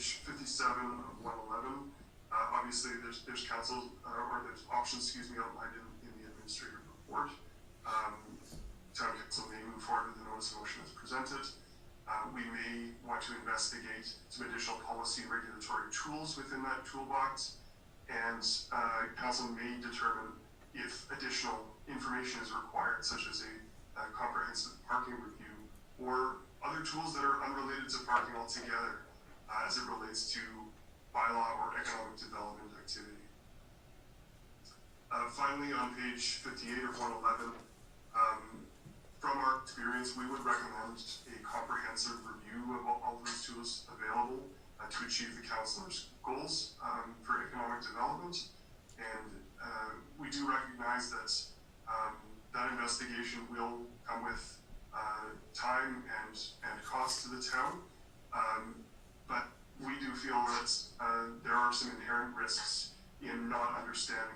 page 57 of 111, obviously there's council, or there's options, outlined in the administrative report. Town council may move forward with the notice of motion as presented. We may want to investigate some additional policy and regulatory tools within that toolbox, and council may determine if additional information is required, such as a comprehensive parking review or other tools that are unrelated to parking altogether as it relates to bylaw or economic development activity. Finally, on page 58 of 111, from our experience, we would recommend a comprehensive review of all those tools available to achieve the councillor's goals for economic development. And we do recognize that that investigation will come with time and cost to the town, but we do feel that there are some inherent risks in not understanding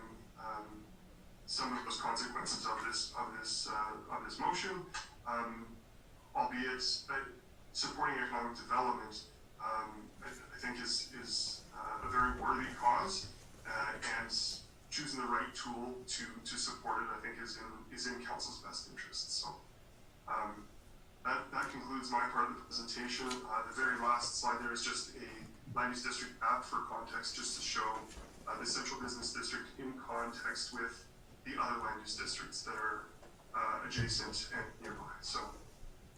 some of those consequences of this motion, albeit supporting economic development. I think is a very worthy cause, and choosing the right tool to support it, I think, is in council's best interests. So that concludes my part of the presentation. The very last slide there is just a land use district map for context, just to show the central business district in context with the other land use districts that are adjacent and nearby. So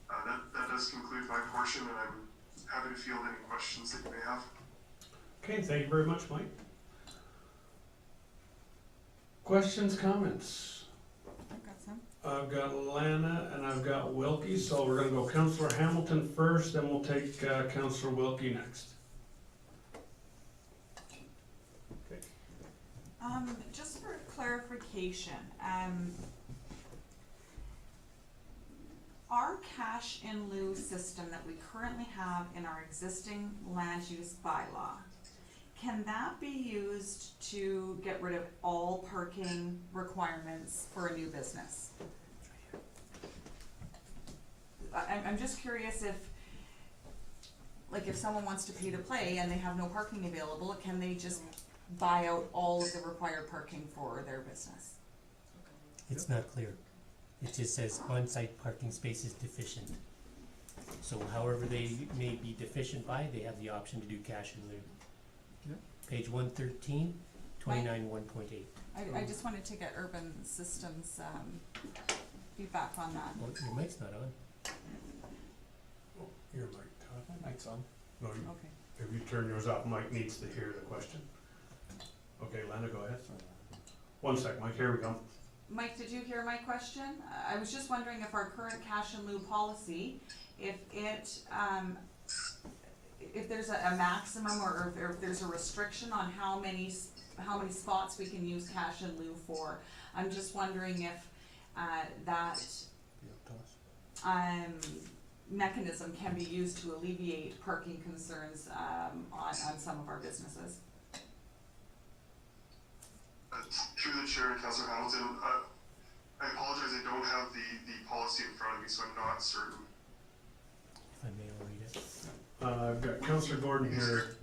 that does conclude my portion, and I'm happy to field any questions that you may have. Okay, thank you very much, Mike. Questions, comments? I've got some. I've got Lana and I've got Wilkie, so we're gonna go Councillor Hamilton first, then we'll take Councillor Wilkie next. Okay. Just for clarification, our cash in lieu system that we currently have in our existing land use bylaw, can that be used to get rid of all parking requirements for a new business? I'm just curious if someone wants to pay to play and they have no parking available, can they just buy out all of the required parking for their business? It's not clear. It just says on-site parking space is deficient. So however they may be deficient by, they have the option to do cash in lieu. Yep. Page 113, 29 1.8. I just wanted to get Urban Systems feedback on that. Well, your mic's not on. Oh, your mic, Todd. My mic's on. No, Okay. if you turn yours off, Mike needs to hear the question. Okay, Lana, go ahead. One sec, Mike, here we go. Mike, did you hear my question? I was just wondering if our current cash in lieu policy, if there's a maximum or if there's a restriction on how many spots we can use cash in lieu for. I'm just wondering if that mechanism can be used to alleviate parking concerns on some of our businesses. Through the chair, Councillor Hamilton, I apologize, I don't have the policy in front of me, so I'm not certain. If I may, I'll read it. I've got Councillor Gordon here,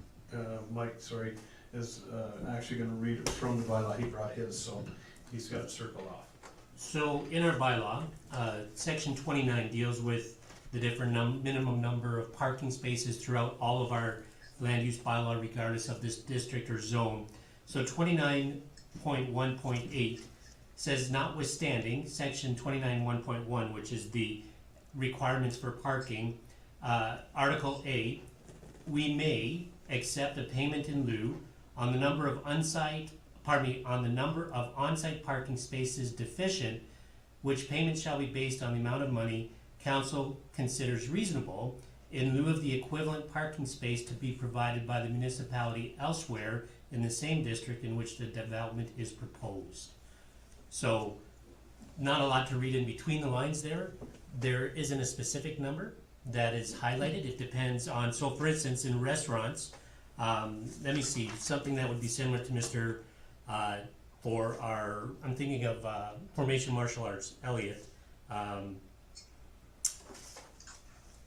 Mike, sorry, is actually gonna read it from the bylaw. He brought his, so he's got it circled off. So in our bylaw, section 29 deals with the different minimum number of parking spaces throughout all of our land use bylaw, regardless of this district or zone. So 29.1.8 says, notwithstanding section 29.1.1, which is the requirements for parking, Article A, we may accept a payment in lieu on the number of on-site parking spaces deficient, which payment shall be based on the amount of money council considers reasonable in lieu of the equivalent parking space to be provided by the municipality elsewhere in the same district in which the development is proposed. So, not a lot to read in between the lines there. There isn't a specific number that is highlighted. It depends on, so for instance, in restaurants, let me see, something that would be similar to Mr. For our, I'm thinking of Formation Martial Arts, Elliot.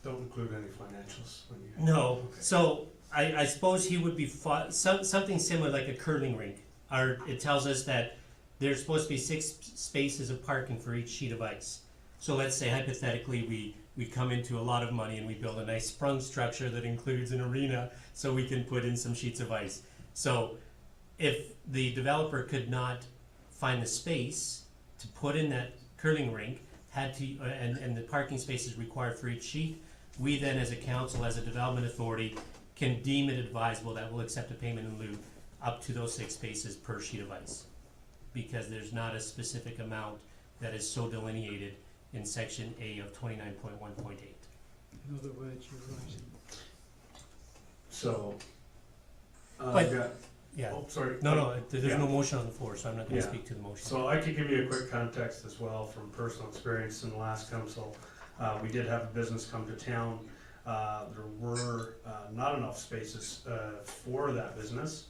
Don't include any financials when you. No, Okay. so I suppose he would be something similar like a curling rink. It tells us that there's supposed to be 6 spaces of parking for each sheet of ice. So let's say hypothetically we come into a lot of money and we build a nice sprung structure that includes an arena so we can put in some sheets of ice. So if the developer could not find the space to put in that curling rink, had to, and the parking space is required for each sheet, we then as a council, as a development authority, can deem it advisable that we'll accept a payment in lieu up to those 6 spaces per sheet of ice. Because there's not a specific amount that is so delineated in section A of 29.1.8. In other words, you're right. So, But- I've got, Yeah. oh, sorry. No, there's Yeah. no motion on the floor, so I'm not gonna Yeah. speak to the motion. So I could give you a quick context as well from personal experience in the last council. We did have a business come to town. There were not enough spaces for that business.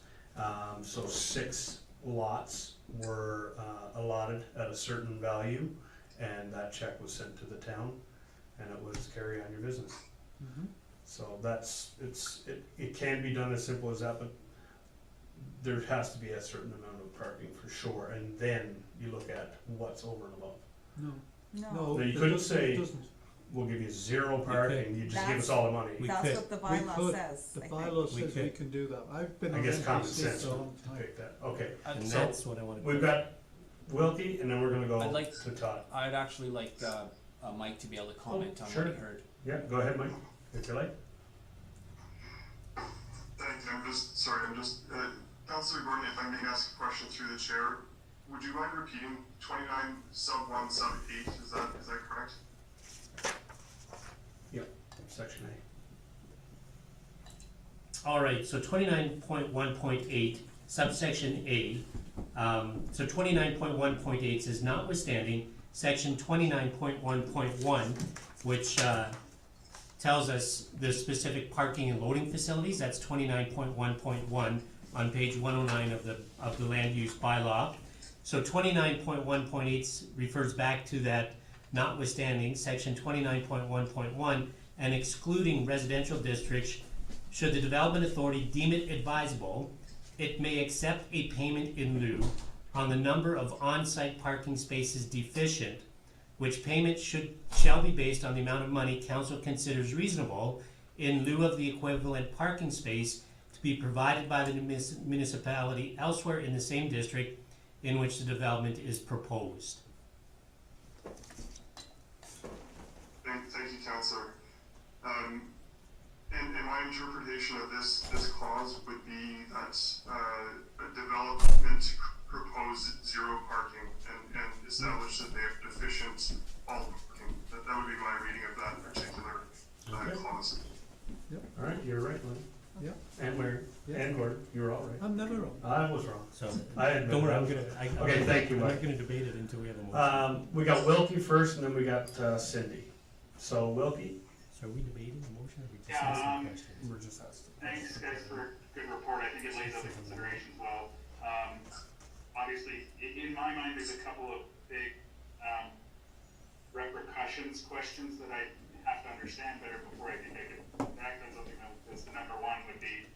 So 6 lots were allotted at a certain value, and that check was sent to the town, and it was carry on your business. Mhm. So it can be done as simple as that, but there has to be a certain amount of parking for sure, and then you look at what's over and above. No, No, no. No, you it couldn't doesn't- say- it doesn't. We'll give you 0 parking, you just give us all the money. We that's could. what the We bylaw could. says, The I think. bylaw We says we could. can do that. I've been I on guess common NPC sense for a would long time. pick that, okay. And So, that's what I wanted to. we've got Wilkie, and then we're gonna go I'd like- to Todd. I'd actually like Mike to be able to comment on sure. what he heard. Yeah, go ahead, Mike, if you like. Thank you, Councillor Gordon, if I may ask a question through the chair, would you mind repeating 29 sub 1 sub 8, is that correct? Section All right, so 29.1.8, subsection A. So 29.1.8 says notwithstanding, section 29.1.1, which tells us the specific parking and loading facilities, that's 29.1.1 on page 109 of the land use bylaw. So 29.1.8 refers back to that notwithstanding, section 29.1.1, and excluding residential districts, should the development authority deem it advisable, it may accept a payment in lieu on the number of on-site parking spaces deficient, which payment shall be based on the amount of money council considers reasonable in lieu of the equivalent parking space to be provided by the municipality elsewhere in the same district in which the development is proposed. Thank you, Councillor. And my interpretation of this clause would be that a development proposed 0 parking and established that they have deficient all parking. That would be my reading of that particular Okay. clause. All right, you're right, Lynn. Yeah. And Mary, Yeah. and Gordon, you were all right. I'm never wrong. I was wrong. So, I admit don't worry, that. I'm Okay, thank you, I'm Mike. not gonna debate it until we have a motion. We got Wilkie first, and then we got Cindy. So Wilkie? So are we debating the motion, or are we just Yeah, asking questions? We're just asking. Thanks, guys, for a good report. I think it lays out the considerations well. Obviously, in my mind, there's a couple of big repercussions questions that I have to understand better before I think I can act on something like this. The number 1 would be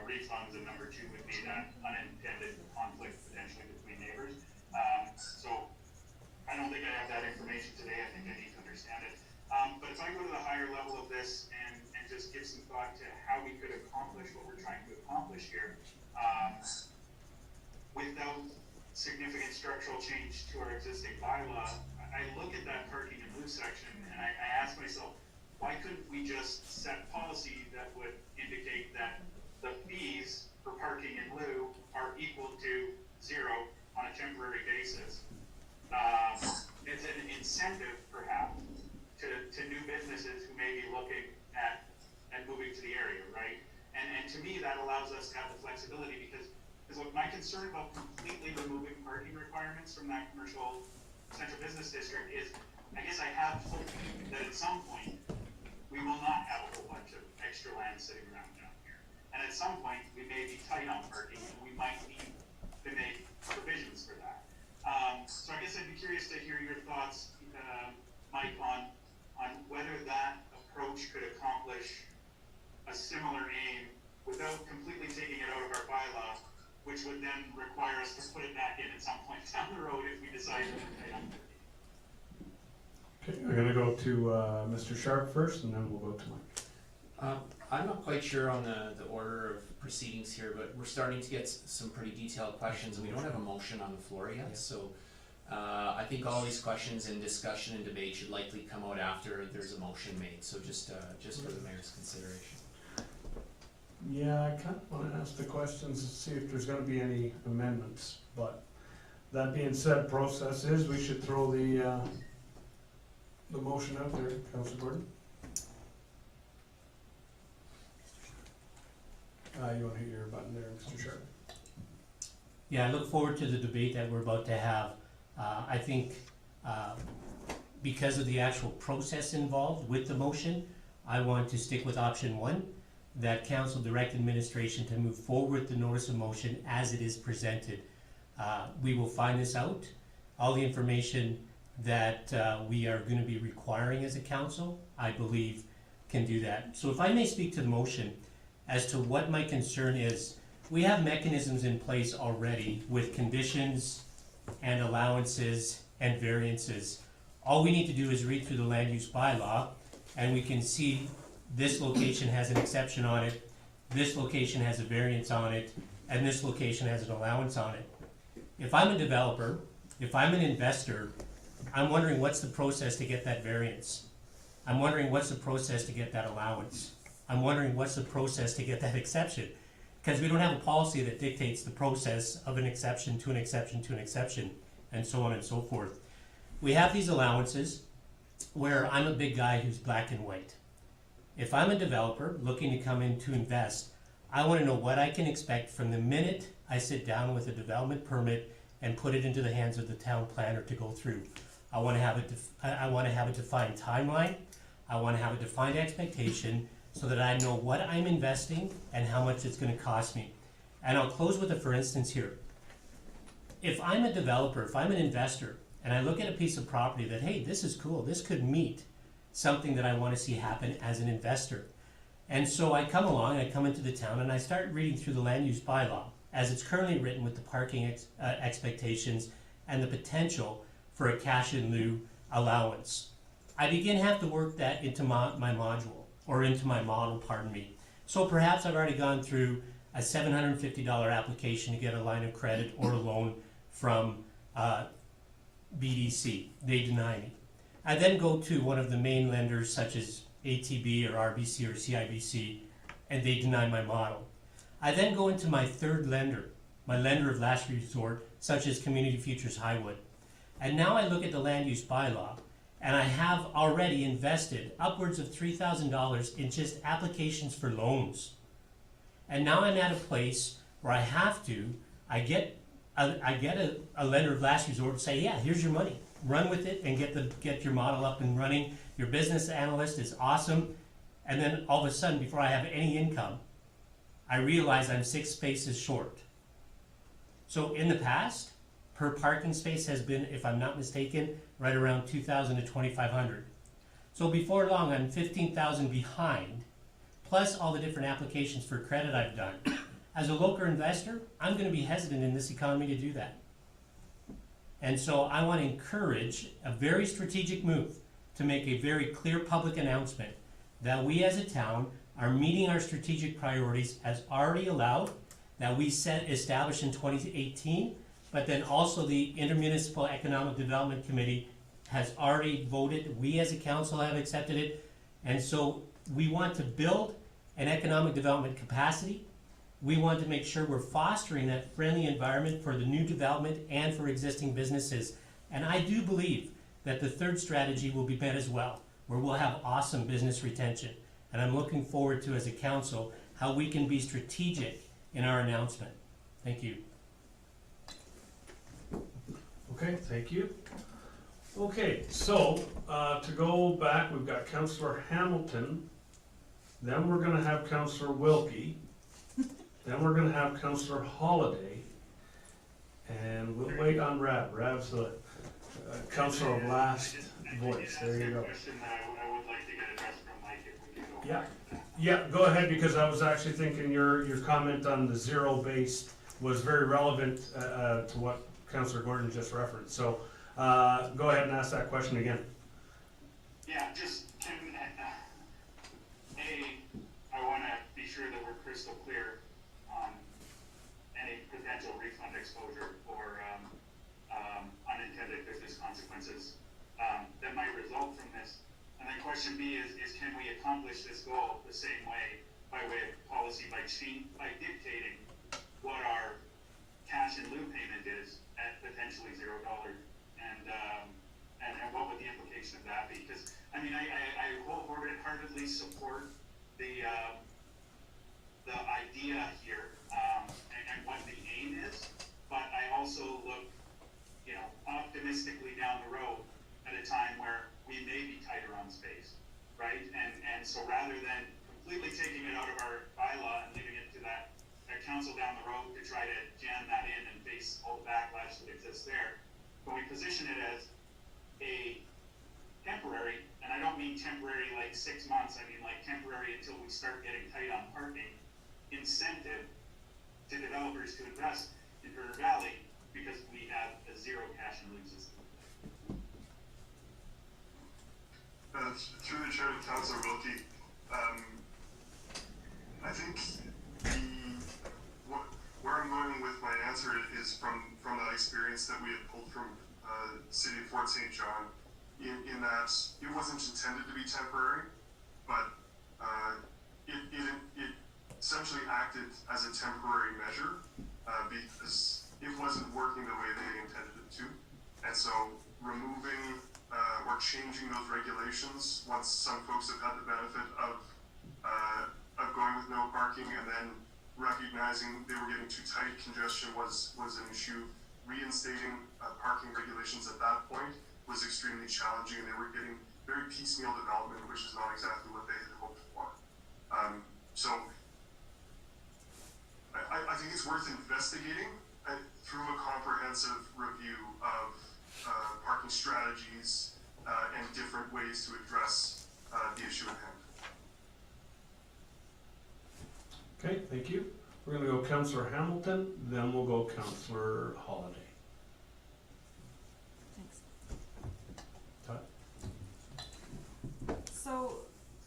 refunds, and number 2 would be that unintended conflict potentially between neighbors. So I don't think I have that information today. I think I need to understand it. But if I go to the higher level of this and just give some thought to how we could accomplish what we're trying to accomplish here, without significant structural change to our existing bylaw, I look at that parking in lieu section and I ask myself, why couldn't we just set policy that would indicate that the fees for parking in lieu are equal to 0 on a temporary basis? It's an incentive, perhaps, to new businesses who may be looking at moving to the area, right? And to me, that allows us to have the flexibility because look, my concern about completely removing parking requirements from that commercial central business district is, I guess I have hope that at some point, we will not have a whole bunch of extra land sitting around down here. And at some point, we may be tight on parking and we might need to make provisions for that. So I guess I'd be curious to hear your thoughts, Mike, on whether that approach could accomplish a similar aim which would then require us to put it back in at some point down the road if we decide to. Okay, we're gonna go to, Mr. Sharp first, and then we'll go to Mike. I'm not quite sure on the order of proceedings here, but we're starting to get some pretty detailed questions, and we don't have a motion on the floor yet, so I think all these questions and discussion and debate should likely come out after there's a motion made, so just for the mayor's consideration. Yeah, I kind of wanna ask the questions to see if there's gonna be any amendments, but that being said, process is, we should throw the motion out there, Councilor Gordon. You wanna hit your button there, Mr. Sharp? Yeah, I look forward to the debate that we're about to have. I think because of the actual process involved with the motion, I want to stick with option one, that council direct administration to move forward with the notice of motion as it is presented. We will find this out. All the information that we are going to be requiring as a council, I believe, can do that. So if I may speak to the motion as to what my concern is, we have mechanisms in place already with conditions and allowances and variances. All we need to do is read through the land use bylaw, and we can see this location has an exception on it, this location has a variance on it, and this location has an allowance on it. If I'm a developer, if I'm an investor, I'm wondering what's the process to get that variance. I'm wondering what's the process to get that allowance. I'm wondering what's the process to get that exception. Because we don't have a policy that dictates the process of an exception to an exception to an exception, and so on and so forth. We have these allowances where I'm a big guy who's black and white. If I'm a developer looking to come in to invest, I want to know what I can expect from the minute I sit down with a development permit and put it into the hands of the town planner to go through. I want to have a defined timeline. I want to have a defined expectation so that I know what I'm investing and how much it's going to cost me. And I'll close with a for instance here. If I'm a developer, if I'm an investor, and I look at a piece of property that, hey, this is cool, this could meet something that I want to see happen as an investor. And so I come along, I come into the town, and I start reading through the land use bylaw as it's currently written with the parking expectations and the potential for a cash in lieu allowance. I begin to have to work that into my module, or into my model, pardon me. So perhaps I've already gone through a $750 application to get a line of credit or a loan from BDC. They deny me. I then go to one of the main lenders such as ATB or RBC or CIBC, and they deny my model. I then go into my third lender, my lender of last resort, such as Community Futures Highwood. And now I look at the land use bylaw, and I have already invested upwards of $3,000 in just applications for loans. And now I'm at a place where I get a lender of last resort to say, yeah, here's your money. Run with it and get your model up and running. Your business analyst is awesome. And then all of a sudden, before I have any income, I realize I'm 6 spaces short. So in the past, per parking space has been, if I'm not mistaken, right around $2,000 to $2,500. So before long, I'm $15,000 behind, plus all the different applications for credit I've done. As a local investor, I'm going to be hesitant in this economy to do that. And so I want to encourage a very strategic move to make a very clear public announcement that we as a town are meeting our strategic priorities as already allowed, that we established in 2018, but then also the Intermunicipal Economic Development Committee has already voted. We as a council have accepted it. And so we want to build an economic development capacity. We want to make sure we're fostering that friendly environment for the new development and for existing businesses. And I do believe that the third strategy will be met as well, where we'll have awesome business retention. And I'm looking forward to, as a council, how we can be strategic in our announcement. Thank you. Okay, thank you. Okay, so to go back, we've got Councillor Hamilton, then we're gonna have Councillor Wilkie, then we're gonna have Councillor Holiday, and we'll wait on Rab. Rab's the councillor of last voice. There you go. Question that I would like to get addressed from Mike if we can go. Yeah, yeah, go ahead, because I was actually thinking your comment on the zero-based was very relevant to what Councillor Gordon just referenced. So go ahead and ask that question again. Yeah, just can, I wanna be sure that we're crystal clear on any potential refund exposure or, unintended business consequences, that might result from this. And then question B is can we accomplish this goal the same way by way of policy by dictating what our cash in lieu payment is at potentially $0, and what would the implication of that be? Because I mean, I wholeheartedly support the idea here, and what the aim is, but I also look, optimistically down the road at a time where we may be tighter on space, right? And so rather than completely taking it out of our bylaw and leaving it to that council down the road to try to jam that in and face all the backlash that exists there, when we position it as a temporary, and I don't mean temporary like 6 months, I mean like temporary until we start getting tight on parking, incentive to developers to invest in River Valley because we have a zero cash and lieu system. Through the chair to Councillor Wilkie, I think where I'm going with my answer is from that experience that we had pulled from City of Fort St. John, in that it wasn't intended to be temporary, but it essentially acted as a temporary measure because it wasn't working the way they intended it to, and so removing or changing those regulations once some folks have had the benefit of going with no parking, and then recognizing they were getting too tight, congestion was an issue. Reinstating parking regulations at that point was extremely challenging, and they were getting very piecemeal development, which is not exactly what they had hoped for. So I think it's worth investigating through a comprehensive review of parking strategies and different ways to address the issue at hand. Okay, thank you. We're gonna go Councillor Hamilton, then we'll go Councillor Holiday. Thanks. Todd? So,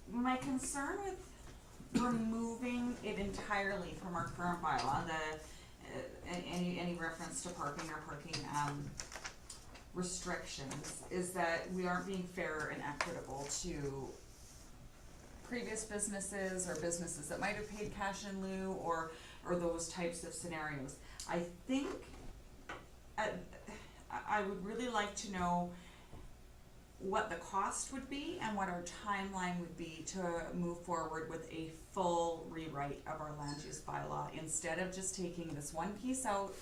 my concern with removing it entirely from our current bylaw, any reference to parking or parking restrictions, is that we aren't being fair and equitable to previous businesses or businesses that might have paid cash in lieu or those types of scenarios. I think I would really like to know what the cost would be and what our timeline would be to move forward with a full rewrite of our land use bylaw, instead of just taking this one piece out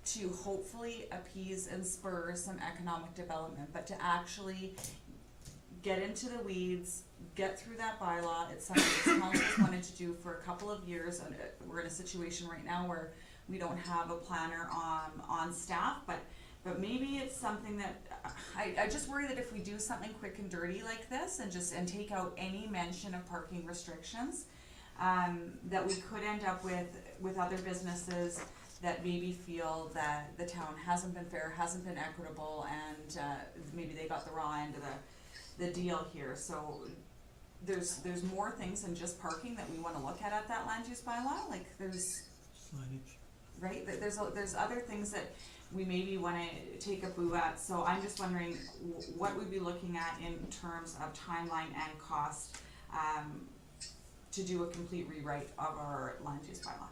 to hopefully appease and spur some economic development, but to actually get into the weeds, get through that bylaw. It's something that council's wanted to do for a couple of years, and we're in a situation right now where we don't have a planner on staff, but maybe it's something that I just worry that if we do something quick and dirty like this and take out any mention of parking restrictions, that we could end up with other businesses that maybe feel that the town hasn't been fair, hasn't been equitable, and maybe they got the raw end of the deal here. So there's more things than just parking that we want to look at that land use bylaw. Like there's Signage. right, there's other things that we maybe want to take a boo at. So I'm just wondering what we'd be looking at in terms of timeline and cost to do a complete rewrite of our land use bylaw.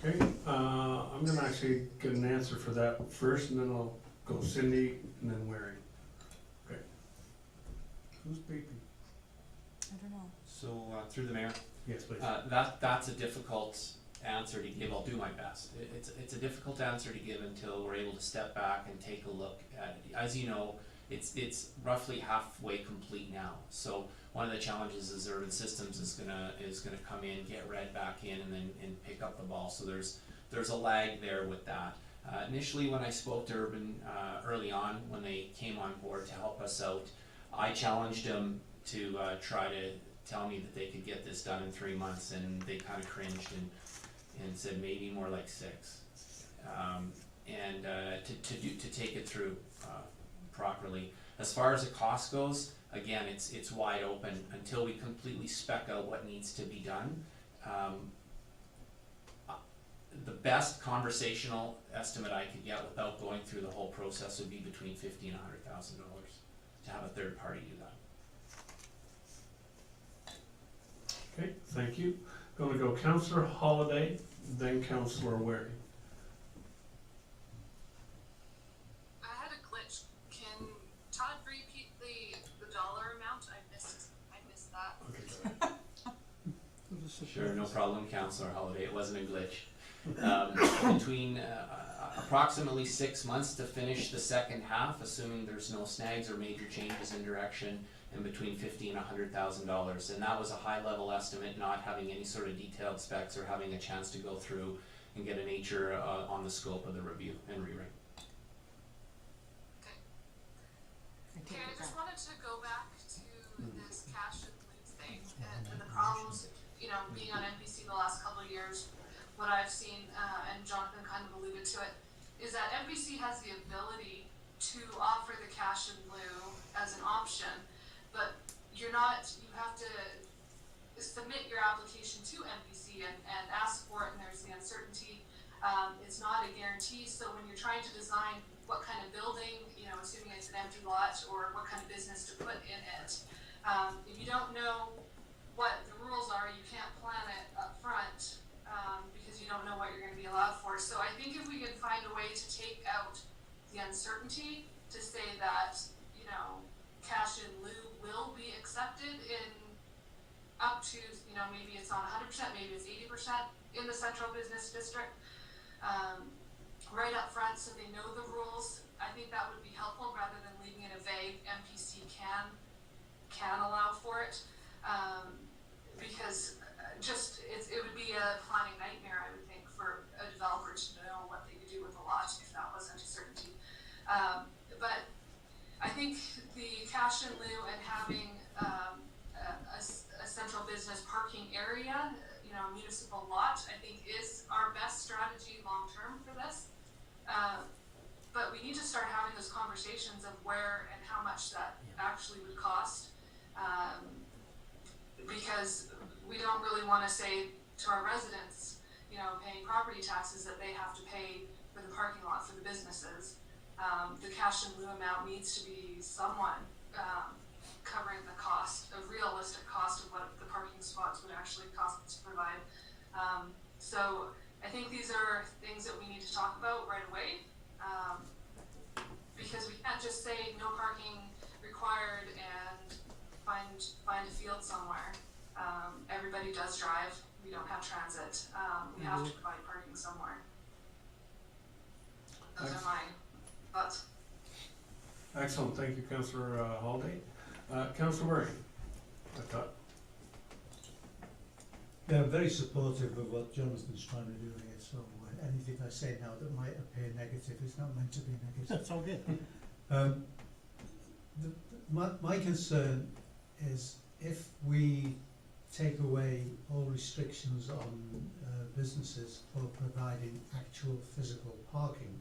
Okay, I'm gonna actually get an answer for that first, and then I'll go Cindy, and then Waring. Okay. Who's speaking? I don't know. So, through the mayor, Yes, please. that's a difficult answer to give. I'll do my best. It's a difficult answer to give until we're able to step back and take a look at it. As you know, it's roughly halfway complete now. So one of the challenges is Urban Systems is gonna come in, get read back in, and pick up the ball. So there's a lag there with that. Initially, when I spoke to Urban early on, when they came on board to help us out, I challenged them to try to tell me that they could get this done in 3 months, and they kind of cringed and said maybe more like 6. To take it through properly. As far as the cost goes, again, it's wide open until we completely spec out what needs to be done. The best conversational estimate I could get without going through the whole process would be between $50,000 and $100,000 to have a third party do that. Okay, thank you. Going to go Councillor Holiday, then Councillor Waring. I had a glitch. Can Todd repeat the dollar amount? I missed that. Okay, Sure, no problem, Councillor Holiday. It wasn't a glitch. Between approximately 6 months to finish the second half, assuming there's no snags or major changes in direction, and between $50,000 and $100,000. And that was a high-level estimate, not having any sort of detailed specs or having a chance to go through and get a nature on the scope of the review and rewrite. Okay, I just wanted to go back to this cash and loot thing and the problems, being on NBC the last couple of years. What I've seen, and Jonathan kind of alluded to it, is that NBC has the ability to offer the cash in lieu as an option, but you have to submit your application to NBC and ask for it, and there's the uncertainty. It's not a guarantee, so when you're trying to design what kind of building, assuming it's an empty lot, or what kind of business to put in it, if you don't know what the rules are, you can't plan it up front. Because you don't know what you're going to be allowed for. So I think if we could find a way to take out the uncertainty, to say that, cash in lieu will be accepted in up to, maybe it's on 100%, maybe it's 80% in the central business district, right up front so they know the rules. I think that would be helpful rather than leaving it a vague MPC can allow for it. Because it would be a planning nightmare, I would think, for a developer to know what they could do with a lot if that wasn't a certainty. But I think the cash in lieu and having a central business parking area, municipal lot, I think is our best strategy long term for this. But we need to start having those conversations of where and how much that actually would cost. Because we don't really want to say to our residents, paying property taxes, that they have to pay for the parking lot for the businesses. The cash in lieu amount needs to be somewhat covering the cost, a realistic cost of what the parking spots would actually cost to provide. So I think these are things that we need to talk about right away, because we can't just say no parking required and find a field somewhere. Everybody does drive. We don't have transit. We have to provide parking somewhere. Those are my thoughts. excellent. Thank you, Councillor Holiday. Councillor Waring, I thought. Yeah, I'm very supportive of what Jonathan's trying to do here, so anything I say now that might appear negative is not meant to be negative. That's all good. My concern is if we take away all restrictions on businesses for providing actual physical parking,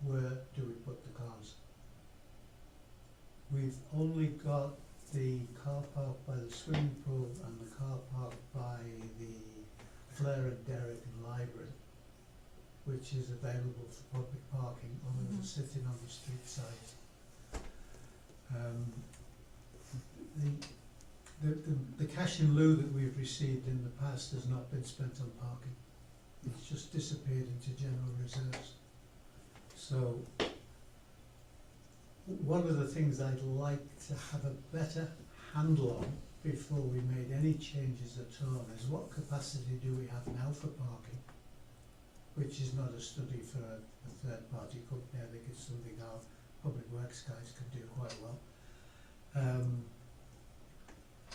where do we put the cars? We've only got the car park by the swimming pool and the car park by the Flair and Derrick Library, which is available for public parking other than sitting on the street side. The cash in lieu that we've received in the past has not been spent on parking. It's just disappeared into general reserves. So one of the things I'd like to have a better handle on before we made any changes at all is what capacity do we have now for parking, which is not a study for a third party company. I think it's something our public works guys can do quite well.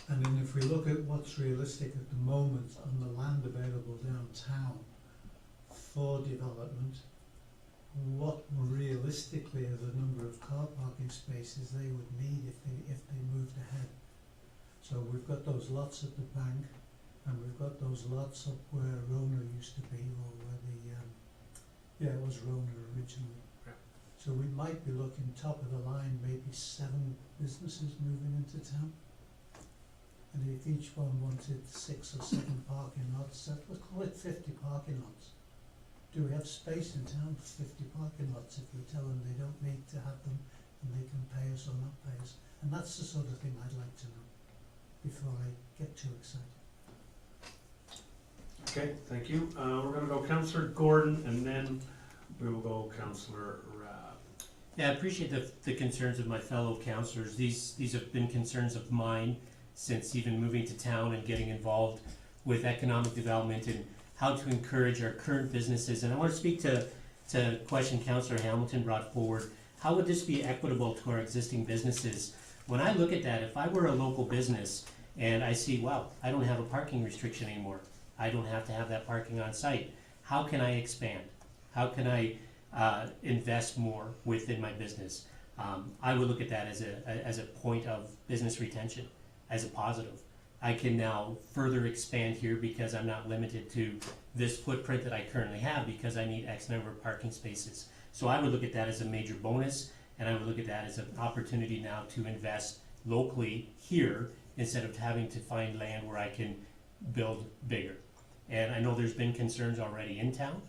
And then if we look at what's realistic at the moment on the land available downtown for development, what realistically are the number of car parking spaces they would need if they moved ahead? So we've got those lots at the bank, and we've got those lots up where Rona used to be, or where the, yeah, it was Rona originally. Yeah. So we might be looking top of the line, maybe 7 businesses moving into town. And if each one wanted 6 or 7 parking lots, let's call it 50 parking lots. Do we have space in town for 50 parking lots if we tell them they don't need to have them and they can pay us or not pay us? And that's the sort of thing I'd like to know before I get too excited. Okay, thank you. We're gonna go Councillor Gordon, and then we will go Councillor Rabb. Yeah, I appreciate the concerns of my fellow councillors. These have been concerns of mine since even moving to town and getting involved with economic development and how to encourage our current businesses. And I want to speak to a question Councillor Hamilton brought forward. How would this be equitable to our existing businesses? When I look at that, if I were a local business and I see, wow, I don't have a parking restriction anymore, I don't have to have that parking on site, how can I expand? How can I invest more within my business? I would look at that as a point of business retention, as a positive. I can now further expand here because I'm not limited to this footprint that I currently have because I need X number of parking spaces. So I would look at that as a major bonus, and I would look at that as an opportunity now to invest locally here instead of having to find land where I can build bigger. And I know there's been concerns already in town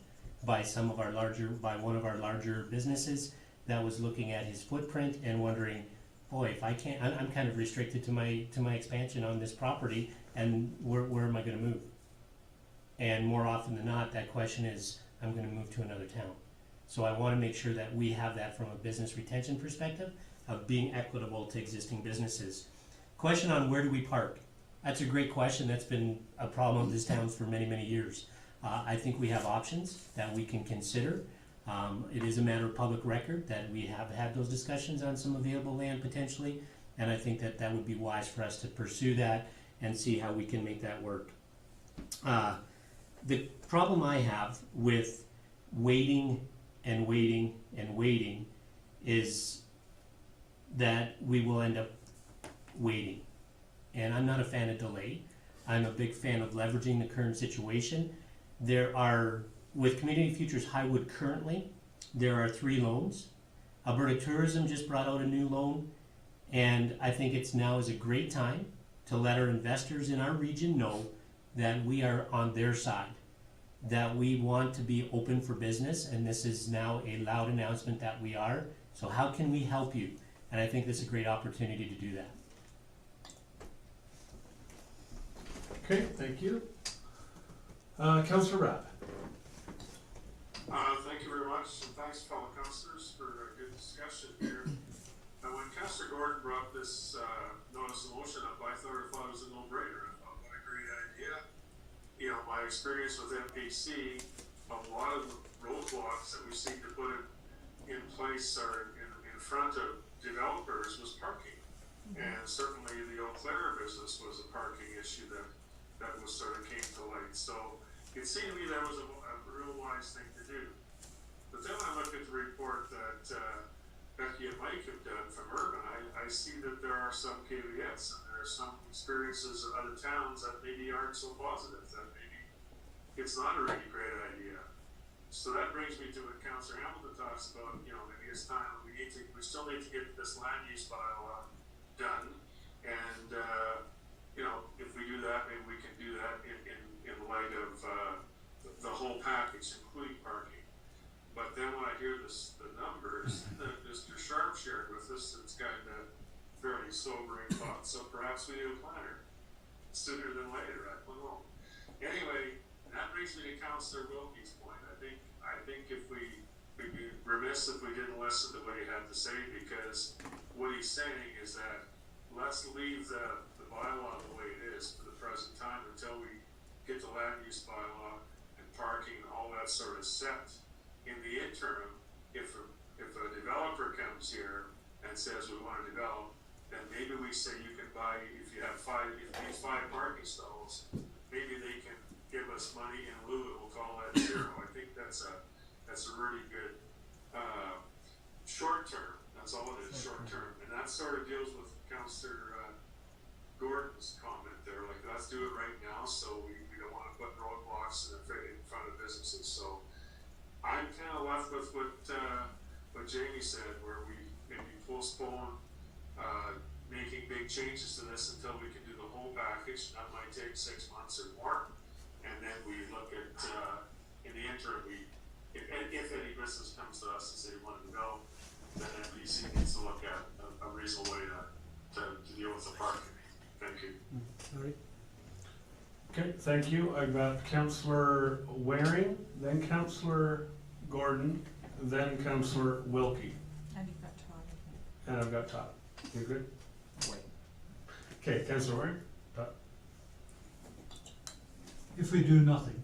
by one of our larger businesses that was looking at his footprint and wondering, boy, if I can't, I'm kind of restricted to my expansion on this property, and where am I gonna move? And more often than not, that question is, I'm gonna move to another town. So I wanna make sure that we have that from a business retention perspective of being equitable to existing businesses. Question on where do we park? That's a great question. That's been a problem of this town for many, many years. I think we have options that we can consider. It is a matter of public record that we have had those discussions on some available land potentially, and I think that that would be wise for us to pursue that and see how we can make that work. The problem I have with waiting and waiting and waiting is that we will end up waiting. And I'm not a fan of delay. I'm a big fan of leveraging the current situation. There are, with Community Futures Highwood currently, there are 3 loans. Alberta Tourism just brought out a new loan, and I think it's now is a great time to let our investors in our region know that we are on their side, that we want to be open for business, and this is now a loud announcement that we are. So how can we help you? And I think this is a great opportunity to do that. Okay, thank you. Councillor Rabb. Thank you very much, and thanks fellow councillors for a good discussion here. When Councillor Gordon brought this notice of motion up, I thought it was a no-brainer. I thought, what a great idea. You know, my experience with MPC, a lot of the roadblocks that we seem to put in place are in front of developers was parking. And certainly the Eau Claire business was a parking issue that was sort of came to light. So it seemed to me that was a real wise thing to do. But then I look at the report that Becky and Mike have done from Urban. I see that there are some caveats and there are some experiences in other towns that maybe aren't so positive, that maybe it's not a really great idea. So that brings me to what Councillor Hamilton talks about, you know, maybe it's time we still need to get this land use bylaw done. And you know, if we do that, maybe we can do that in light of the whole package, including parking. But then when I hear the numbers that Mr. Sharp shared with us, it's kind of fairly sobering thoughts. So perhaps we need a planner sooner than later. I don't know. Anyway, that brings me to Councillor Wilkie's point. I think if we'd be remiss if we didn't listen to what he had to say, because what he's saying is that let's leave the bylaw the way it is for the present time until we get the land use bylaw and parking and all that sort of set. In the interim, if a developer comes here and says we want to develop, then maybe we say you can buy, if you need 5 parking stalls, maybe they can give us money in lieu, and we'll call that 0. I think that's a really good short term. That's all it is, short term, and that sort of deals with Councillor Gordon's comment there, like, let's do it right now, so we don't wanna put roadblocks in front of businesses, so I'm kinda left with what Jamie said, where we maybe postpone, making big changes to this until we can do the whole package. That might take 6 months or more, and then we look at, in the interim, if any business comes to us and say they want to go, then NPC needs to look at a reasonable way to deal with the parking. Thank you. Sorry. Okay, thank you. I've got Councillor Waring, then Councillor Gordon, then Councillor Wilkie, And you've got Todd. and I've got Todd. You good? Okay, Councillor Waring, Todd. If we do nothing,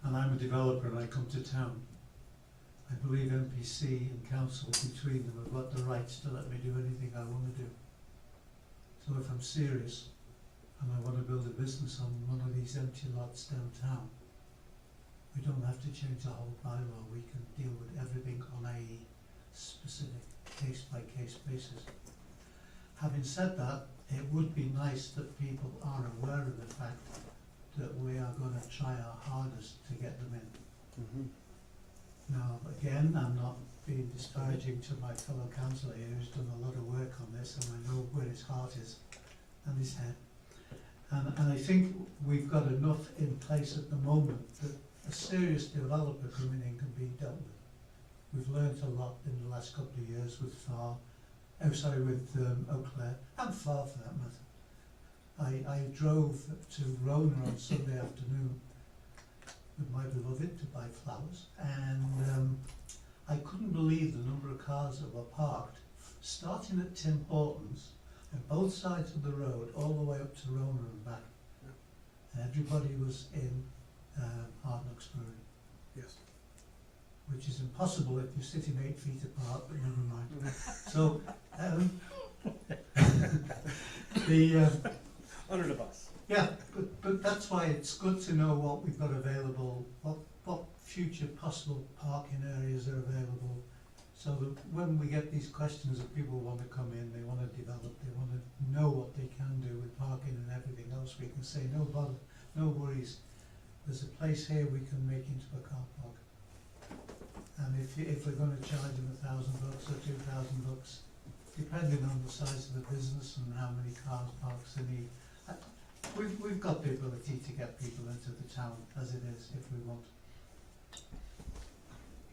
and I'm a developer and I come to town, I believe NPC and council between them have got the rights to let me do anything I want to do. So if I'm serious and I want to build a business on one of these empty lots downtown, we don't have to change the whole bylaw. We can deal with everything on a specific case-by-case basis. Having said that, it would be nice that people are aware of the fact that we are going to try our hardest to get them in. Now, again, I'm not being disparaging to my fellow councillor here who's done a lot of work on this, and I know where his heart is and his head. And I think we've got enough in place at the moment that a serious developer coming in can be dealt with. We've learnt a lot in the last couple of years with Eau Claire, and Far for that matter. I drove to Rona on Sunday afternoon with my beloved to buy flowers, and I couldn't believe the number of cars that were parked, starting at Tim Hortons, and both sides of the road, all the way up to Rona and back. And everybody was in Hard Knocks Brewery. Yes. Which is impossible if you're sitting 8 feet apart, but never mind. So, Under the bus. yeah, but that's why it's good to know what we've got available, what future possible parking areas are available, so that when we get these questions that people want to come in, they want to develop, they want to know what they can do with parking and everything else, we can say, no bother, no worries, there's a place here we can make into a car park. And if we're going to charge them $1,000 or $2,000, depending on the size of the business and how many cars parks they need, we've got the ability to get people into the town as it is if we want.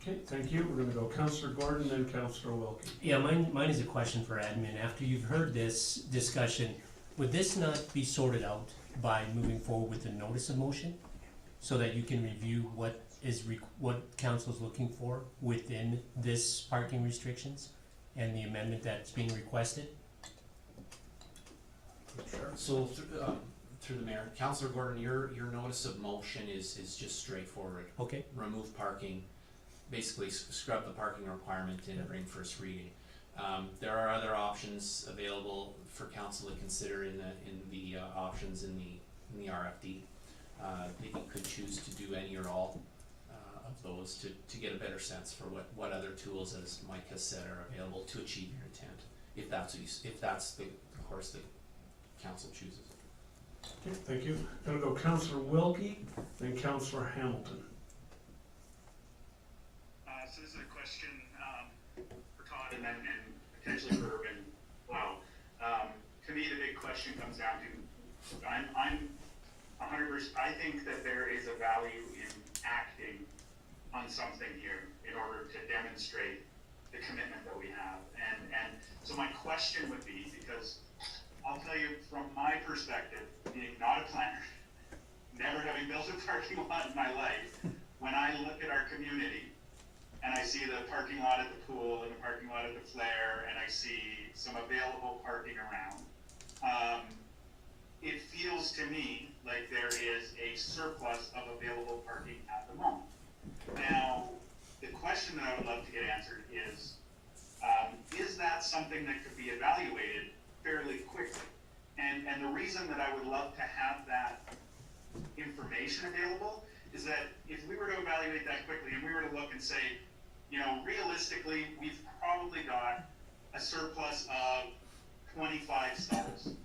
Okay, thank you. We're gonna go Councillor Gordon, then Councillor Wilkie. Yeah, mine is a question for admin. After you've heard this discussion, would this not be sorted out by moving forward with the notice of motion? So that you can review what council's looking for within this parking restrictions and the amendment that's being requested? Sure. So through the mayor, Councillor Gordon, your notice of motion is just straightforward. Okay. Remove parking, basically scrub the parking requirement and bring first reading. There are other options available for council to consider in the options in the RFD. They could choose to do any or all of those to get a better sense for what other tools, as Mike has said, are available to achieve your intent, if that's the course that council chooses. Okay, thank you. Gonna go Councillor Wilkie, then Councillor Hamilton. So this is a question for Todd and potentially for Urban. Wow. To me, the big question comes down to, I'm 100%, I think that there is a value in acting on something here in order to demonstrate the commitment that we have. And so my question would be, because I'll tell you from my perspective, being not a planner, never having built a parking lot in my life, when I look at our community and I see the parking lot at the pool and the parking lot at the Flare and I see some available parking around, it feels to me like there is a surplus of available parking at the moment. Now, the question that I would love to get answered is that something that could be evaluated fairly quickly? And the reason that I would love to have that information available is that if we were to evaluate that quickly and we were to look and say, you know, realistically, we've probably got a surplus of 25 stalls.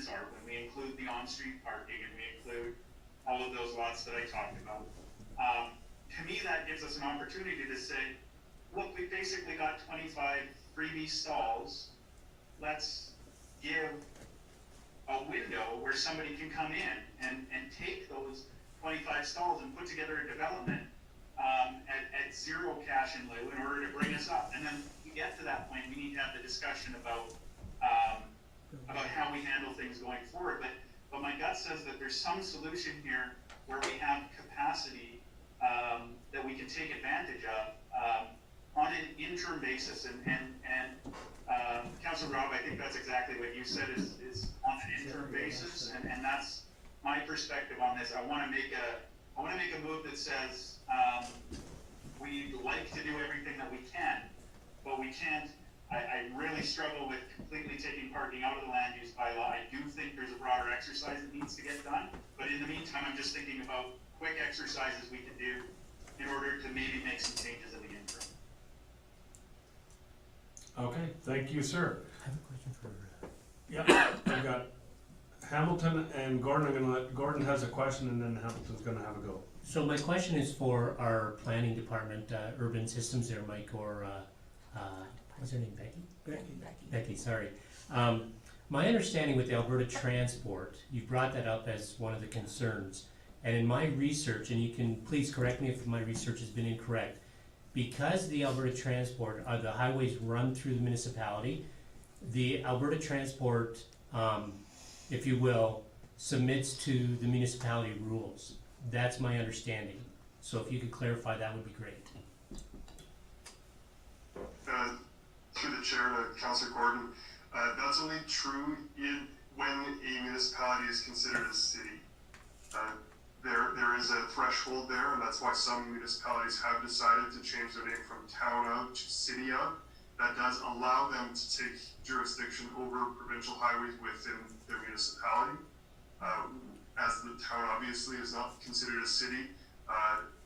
amendments are, when we include the on-street parking and we include all of those lots that I talked about. To me, that gives us an opportunity to say, look, we basically got 25 freebie stalls. Let's give a window where somebody can come in and take those 25 stalls and put together a development at zero cash in lieu in order to bring us up. And then we get to that point, we need to have the discussion about how we handle things going forward. But my gut says that there's some solution here where we have capacity that we can take advantage of on an interim basis. And Councilor Rob, I think that's exactly what you said is on an interim basis, and that's my perspective on this. I want to make a move that says we'd like to do everything that we can, but we can't. I really struggle with completely taking parking out of the land use bylaw. I do think there's a broader exercise that needs to get done, but in the meantime, I'm just thinking about quick exercises we can do in order to maybe make some changes in the interim. Okay, thank you, sir. I have a question for. Yeah, I've got Hamilton and Gordon. I'm gonna let Gordon has a question, and then Hamilton's gonna have a go. So my question is for our planning department, urban systems there, Mike, or what's her name, Becky? Becky, sorry. My understanding with Alberta Transport, you brought that up as one of the concerns. And in my research, and you can please correct me if my research has been incorrect, because the Alberta Transport, the highways run through the municipality, the Alberta Transport, if you will, submits to the municipality rules. That's my understanding. So if you could clarify, that would be great. Through the chair to Councillor Gordon, that's only true when a municipality is considered a city. There is a threshold there, and that's why some municipalities have decided to change their name from town of to city of. That does allow them to take jurisdiction over provincial highways within their municipality. As the town obviously is not considered a city,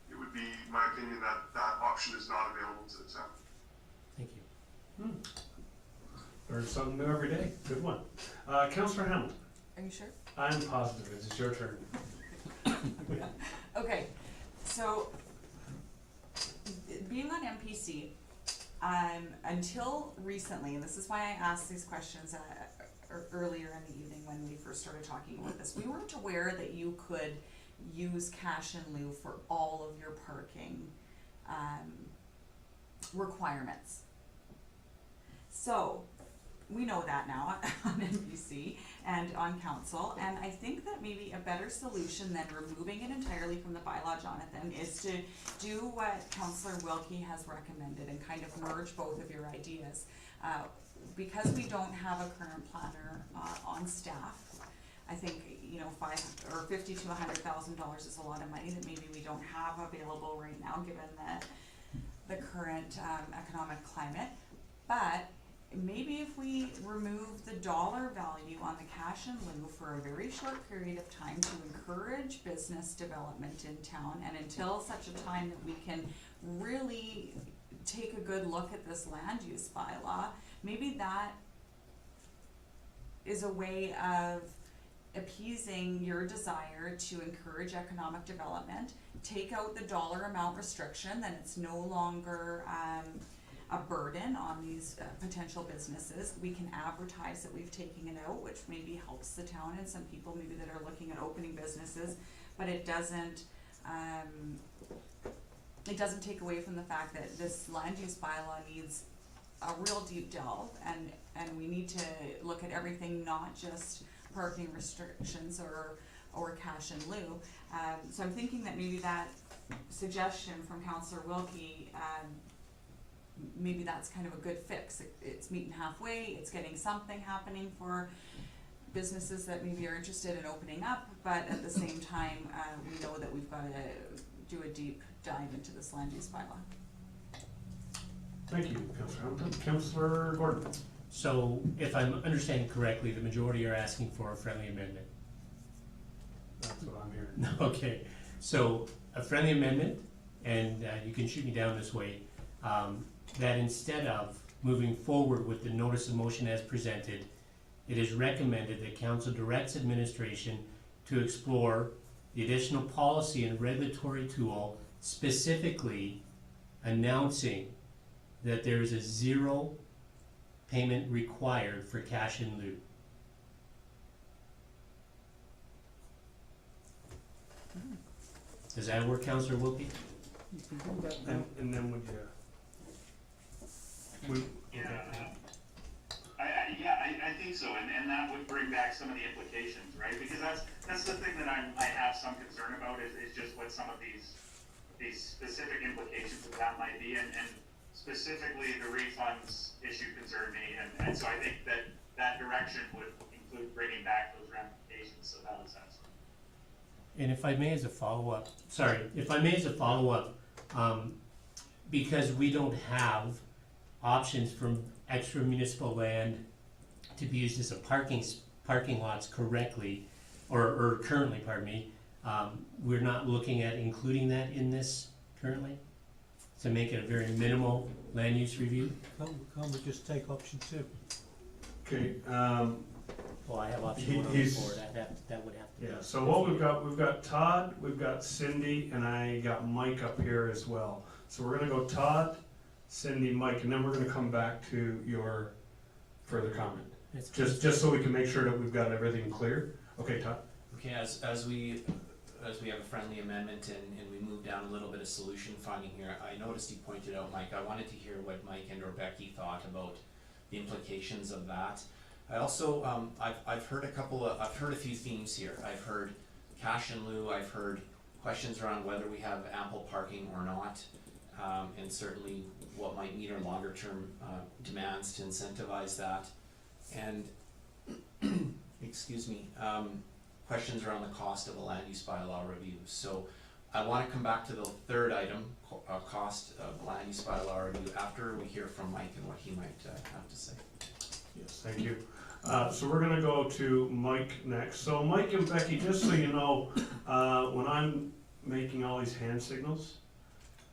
it would be my opinion that that option is not available to the town. Thank you. Learn something new every day. Good one. Councillor Hamilton. Are you sure? I'm positive. It's your turn. Okay, so being on MPC, until recently, and this is why I asked these questions earlier in the evening when we first started talking about this, we weren't aware that you could use cash in lieu for all of your parking requirements. So we know that now on NBC and on council, and I think that maybe a better solution than removing it entirely from the bylaw, Jonathan, is to do what Councillor Wilkie has recommended and kind of merge both of your ideas. Because we don't have a current planner on staff, I think, you know, $50,000 to $100,000 is a lot of money that maybe we don't have available right now, given the current economic climate. But maybe if we remove the dollar value on the cash in lieu for a very short period of time to encourage business development in town, and until such a time that we can really take a good look at this land use bylaw, maybe that is a way of appeasing your desire to encourage economic development, take out the dollar amount restriction, then it's no longer a burden on these potential businesses. We can advertise that we've taken it out, which maybe helps the town and some people maybe that are looking at opening businesses, but it doesn't take away from the fact that this land use bylaw needs a real deep delve, and we need to look at everything, not just parking restrictions or cash in lieu. So I'm thinking that maybe that suggestion from Councillor Wilkie, maybe that's kind of a good fix. It's meeting halfway, it's getting something happening for businesses that maybe are interested in opening up, but at the same time, we know that we've got to do a deep dive into this land use bylaw. Thank you, Councillor Hamilton. Councillor Gordon. So if I'm understanding correctly, the majority are asking for a friendly amendment. That's what I'm hearing. Okay, so a friendly amendment, and you can shoot me down this way, that instead of moving forward with the notice of motion as presented, it is recommended that council directs administration to explore the additional policy and regulatory tool specifically announcing that there is a zero payment required for cash in lieu. Does that work, Councillor Wilkie? And then would you? I think so, and that would bring back some of the implications, right? Because that's the thing that I have some concern about is just what some of these specific implications of that might be, and specifically the refunds issue concern me, and so I think that direction would include bringing back those ramifications, so that was excellent. And if I may as a follow-up, because we don't have options from extra municipal land to be used as a parking lots correctly, or currently, pardon me, we're not looking at including that in this currently, to make it a very minimal land use review. Can't we just take option 2? Okay, Well, I have option 1 on the board, that would have to be. yeah, so what we've got Todd, we've got Cindy, and I got Mike up here as well. So we're gonna go Todd, Cindy, Mike, and then we're gonna come back to your further comment. Just so we can make sure that we've got everything clear. Okay, Todd? Okay, as we have a friendly amendment and we move down a little bit of solution finding here, I noticed you pointed out, Mike, I wanted to hear what Mike and or Becky thought about the implications of that. I also, I've heard a few themes here. I've heard cash in lieu, I've heard questions around whether we have ample parking or not, and certainly what might meet our longer term demands to incentivize that. And excuse me, questions around the cost of a land use bylaw review. So I want to come back to the third item, cost of land use bylaw review, after we hear from Mike and what he might have to say. Yes, thank you. So we're gonna go to Mike next. So Mike and Becky, just so you know, when I'm making all these hand signals,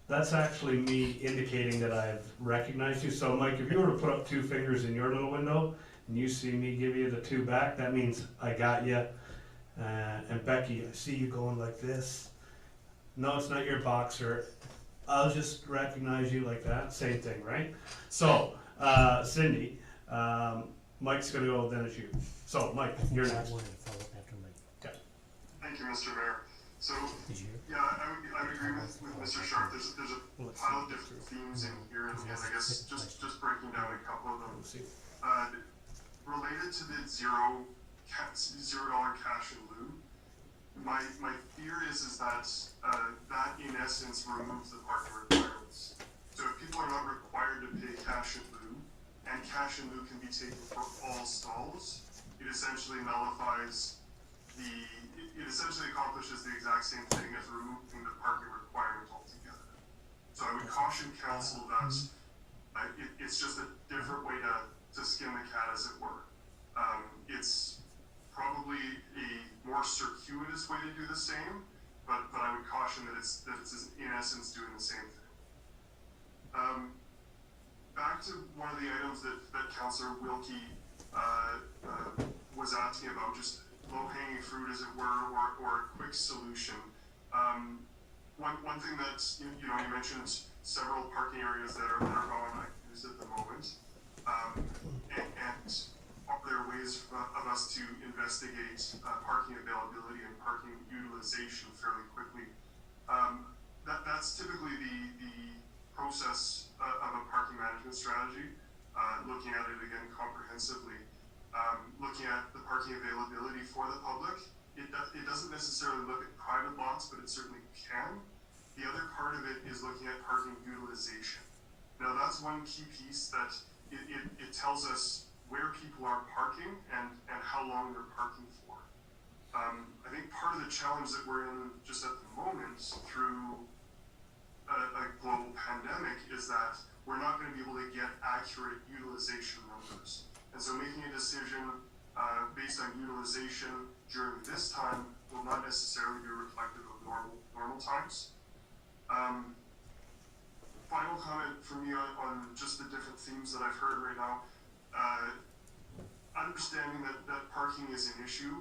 that's actually me indicating that I've recognized you. So Mike, if you were to put up 2 fingers in your little window and you see me give you the 2 back, that means I got you. And Becky, I see you going like this. No, it's not your boxer. I'll just recognize you like that. Same thing, right? So, Cindy, Mike's gonna go, then it's you. So, Mike, you're next. Thank you, Mr. Mayor. So, Did you hear? yeah, I would agree with Mr. Sharp. There's a pile of different themes in here, and I guess just breaking down a couple of them. Related to the $0 cash in lieu, my fear is that that in essence removes the parking requirements. So if people are not required to pay cash in lieu, and cash in lieu can be taken for all stalls, it essentially nullifies it essentially accomplishes the exact same thing as removing the parking requirement altogether. So I would caution council that it's just a different way to skin the cat, as it were. It's probably a more circuitous way to do the same, but I would caution that it's in essence doing the same thing. Back to one of the items that Councillor Wilkie was asking about, just low-hanging fruit, as it were, or a quick solution. One thing that you mentioned several parking areas that are going unused at the moment, and are there ways of us to investigate parking availability and parking utilization fairly quickly? That's typically the process of a parking management strategy, looking at it again comprehensively, looking at the parking availability for the public. It doesn't necessarily look at private lots, but it certainly can. The other part of it is looking at parking utilization. Now that's one key piece that it tells us where people are parking and how long they're parking for. I think part of the challenge that we're in just at the moment through a global pandemic is that we're not going to be able to get accurate utilization numbers. And so making a decision based on utilization during this time will not necessarily be reflective of normal times. Final comment from me on just the different themes that I've heard right now. understanding that parking is an issue,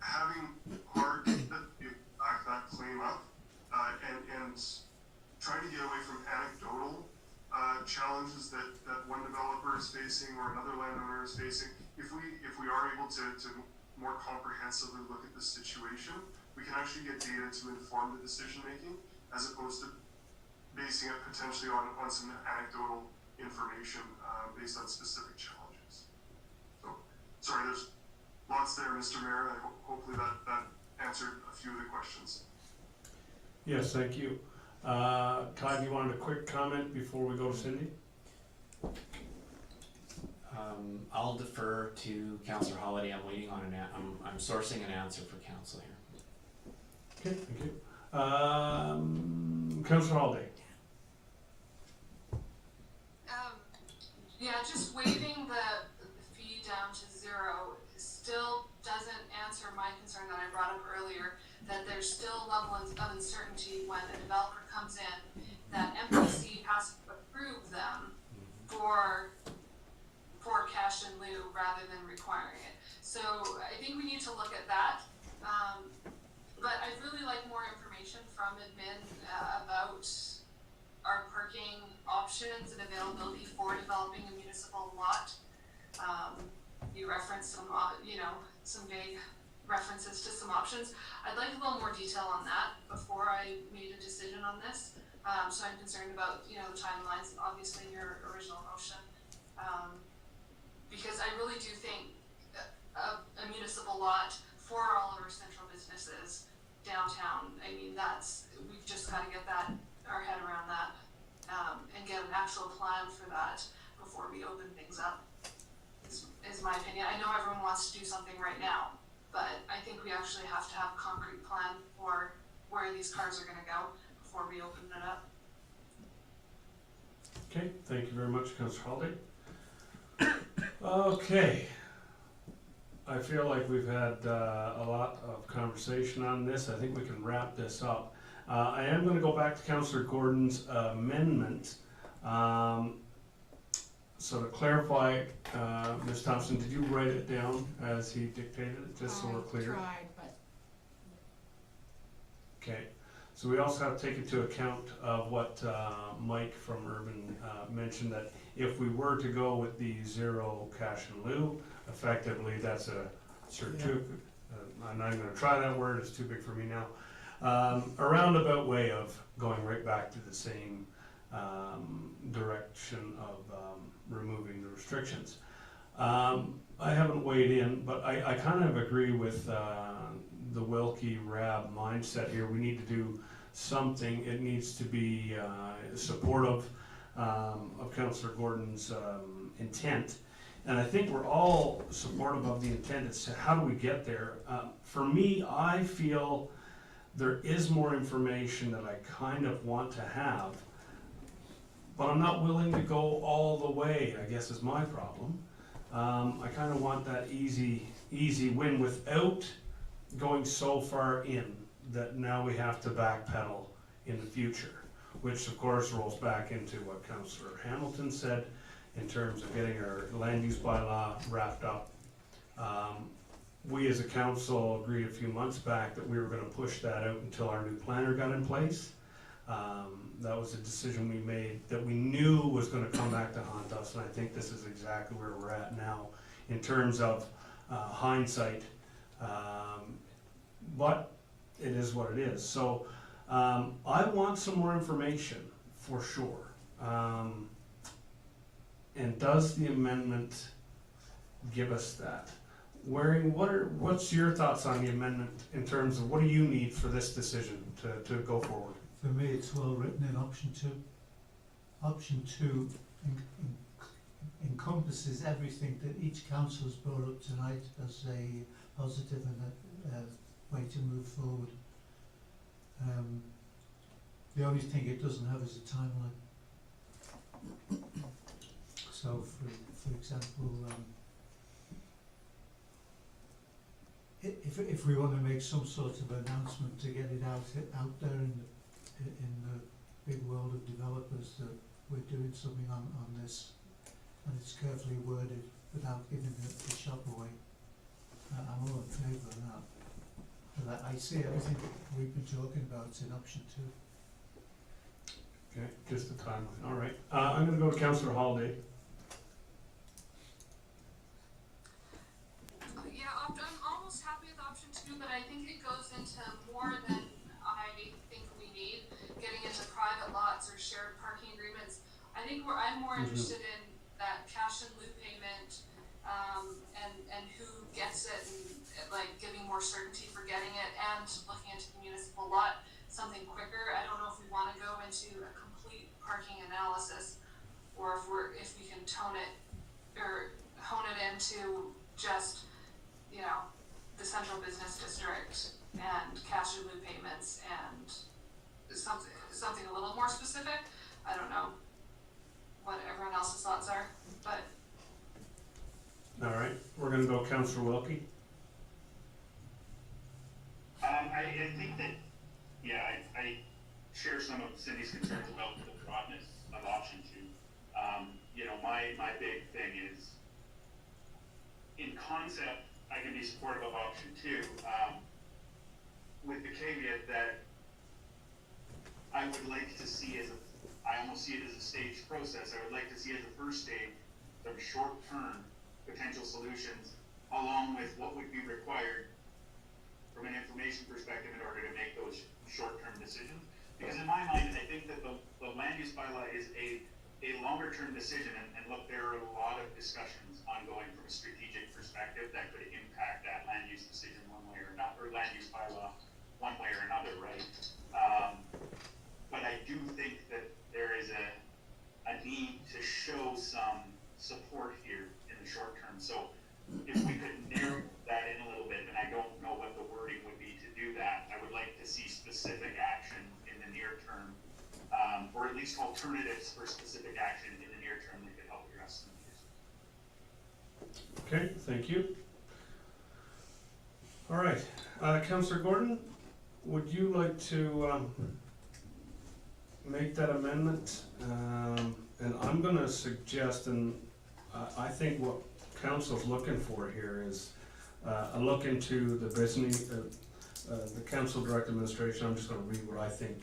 having hard data to back that claim up, and trying to get away from anecdotal challenges that one developer is facing or another landowner is facing. If we are able to more comprehensively look at the situation, we can actually get data to inform the decision making, as opposed to basing it potentially on some anecdotal information based on specific challenges. So, sorry, there's lots there, Mr. Mayor, and hopefully that answered a few of the questions. Yes, thank you. Todd, you wanted a quick comment before we go to Cindy? I'll defer to Councillor Holiday. I'm waiting on I'm sourcing an answer for council here. Okay, thank you. Councillor Holiday. Yeah, just waiving the fee down to 0 still doesn't answer my concern that I brought up earlier, that there's still a level of uncertainty when a developer comes in, that MPC has to approve them for cash in lieu rather than requiring it. So I think we need to look at that. But I'd really like more information from admin about our parking options and availability for developing a municipal lot. You referenced some, some vague references to some options. I'd like a little more detail on that before I made a decision on this. So I'm concerned about, the timelines, obviously in your original motion. Because I really do think a municipal lot for all of our central businesses downtown, we've just got to get our head around that, and get an actual plan for that before we open things up, is my opinion. I know everyone wants to do something right now, but I think we actually have to have a concrete plan for where these cars are going to go before we open it up. Okay, thank you very much, Councillor Holiday. Okay. I feel like we've had a lot of conversation on this. I think we can wrap this up. I am going to go back to Councillor Gordon's amendment. So to clarify, Ms. Thompson, did you write it down as he dictated it, just so we're clear? I tried, but... Okay. So we also have to take into account of what Mike from Urban mentioned, that if we were to go with the 0 cash in lieu, effectively that's a certificate. I'm not even going to try that word, it's too big for me now. A roundabout way of going right back to the same direction of removing the restrictions. I haven't weighed in, but I kind of agree with the Wilkie Rab mindset here. We need to do something. It needs to be supportive of Councillor Gordon's intent. And I think we're all supportive of the intent. It's how do we get there? For me, I feel there is more information that I kind of want to have, but I'm not willing to go all the way, I guess is my problem. I kind of want that easy win without going so far in that now we have to backpedal in the future, which of course rolls back into what Councillor Hamilton said in terms of getting our land use bylaw wrapped up. We as a council agreed a few months back that we were going to push that out until our new planner got in place. That was a decision we made that we knew was going to come back to haunt us, and I think this is exactly where we're at now in terms of hindsight. But it is what it is. So I want some more information for sure. And does the amendment give us that? Waring, what's your thoughts on the amendment in terms of what do you need for this decision to go forward? For me, it's well written in option 2. Option 2 encompasses everything that each council has brought up tonight as a positive and a way to move forward. The only thing it doesn't have is a timeline. So, for example, if we want to make some sort of announcement to get it out there in the big world of developers that we're doing something on this, and it's carefully worded, without giving the shop away. I'm all in favour of that. But I see everything we've been talking about in option 2. Okay, just the timeline, all right. I'm gonna go to Councillor Holiday. Yeah, I'm almost happy with option 2, but I think it goes into more than I think we need, getting into private lots or shared parking agreements. I think I'm more interested in that cash and lieu payment, and who gets it, and like giving more certainty for getting it, and looking into the municipal lot, something quicker. I don't know if we wanna go into a complete parking analysis, or if we can tone it, or hone it into just, you know, the central business district and cash and lieu payments and something a little more specific. I don't know what everyone else's thoughts are, but All right, we're gonna go Councillor Wilkie. I think that, yeah, I share some of Cindy's concerns about the broadness of option 2. You know, my big thing is, in concept, I can be supportive of option 2, with the caveat that I would like to see I almost see it as a staged process. I would like to see as a first stage some short-term potential solutions, along with what would be required from an information perspective in order to make those short-term decisions. Because in my mind, I think that the land use bylaw is a longer-term decision, and look, there are a lot of discussions ongoing from a strategic perspective that could impact that land use decision one way or another, or land use bylaw one way or another, right? But I do think that there is a need to show some support here in the short term. So if we could narrow that in a little bit, and I don't know what the wording would be to do that, I would like to see specific action in the near term, or at least alternatives for specific action in the near term that could help address some issues. Okay, thank you. All right, Councillor Gordon, would you like to make that amendment? And I'm gonna suggest, and I think what council's looking for here is a look into the business, the council direct administration. I'm just gonna read what I think,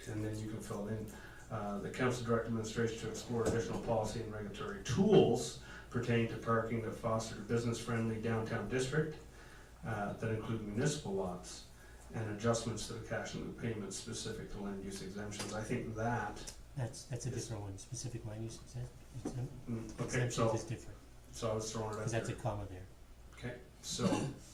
and then you can fill it in. The council direct administration to explore additional policy and regulatory tools pertaining to parking that foster a business-friendly downtown district that include municipal lots, and adjustments to the cash and lieu payments specific to land use exemptions. I think that. That's a different one, specific land use exemption. Okay, Exemptions is different, so I was throwing it out cause that's a there. comma there. Okay, so,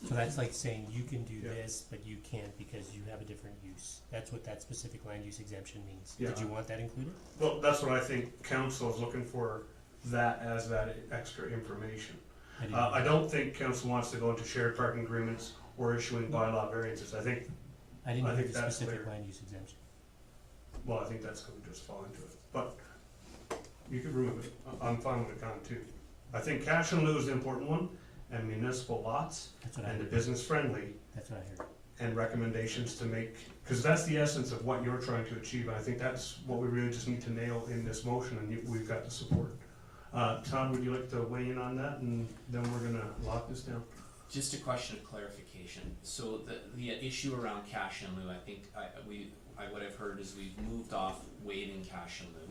So that's like saying you can do Yeah. this, but you can't because you have a different use. That's what that specific land use exemption means. Yeah. Did you want that included? well, that's what I think council is looking for, that as that extra information. didn't I don't think council wants to go into shared parking agreements or issuing bylaw variances. I think I didn't I know think the that's specific clear. land use exemption. Well, I think that's gonna just fall into it, but you could remove it, I'm fine with it gone too. I think cash and lieu is the important one, and municipal lots, That's what I and the heard. business friendly, That's what I heard. and recommendations to make, cause that's the essence of what you're trying to achieve, and I think that's what we really just need to nail in this motion, and we've got the support. Todd, would you like to weigh in on that, and then we're gonna lock this down? Just a question of clarification. So the issue around cash and lieu, I think what I've heard is we've moved off waiving cash and lieu.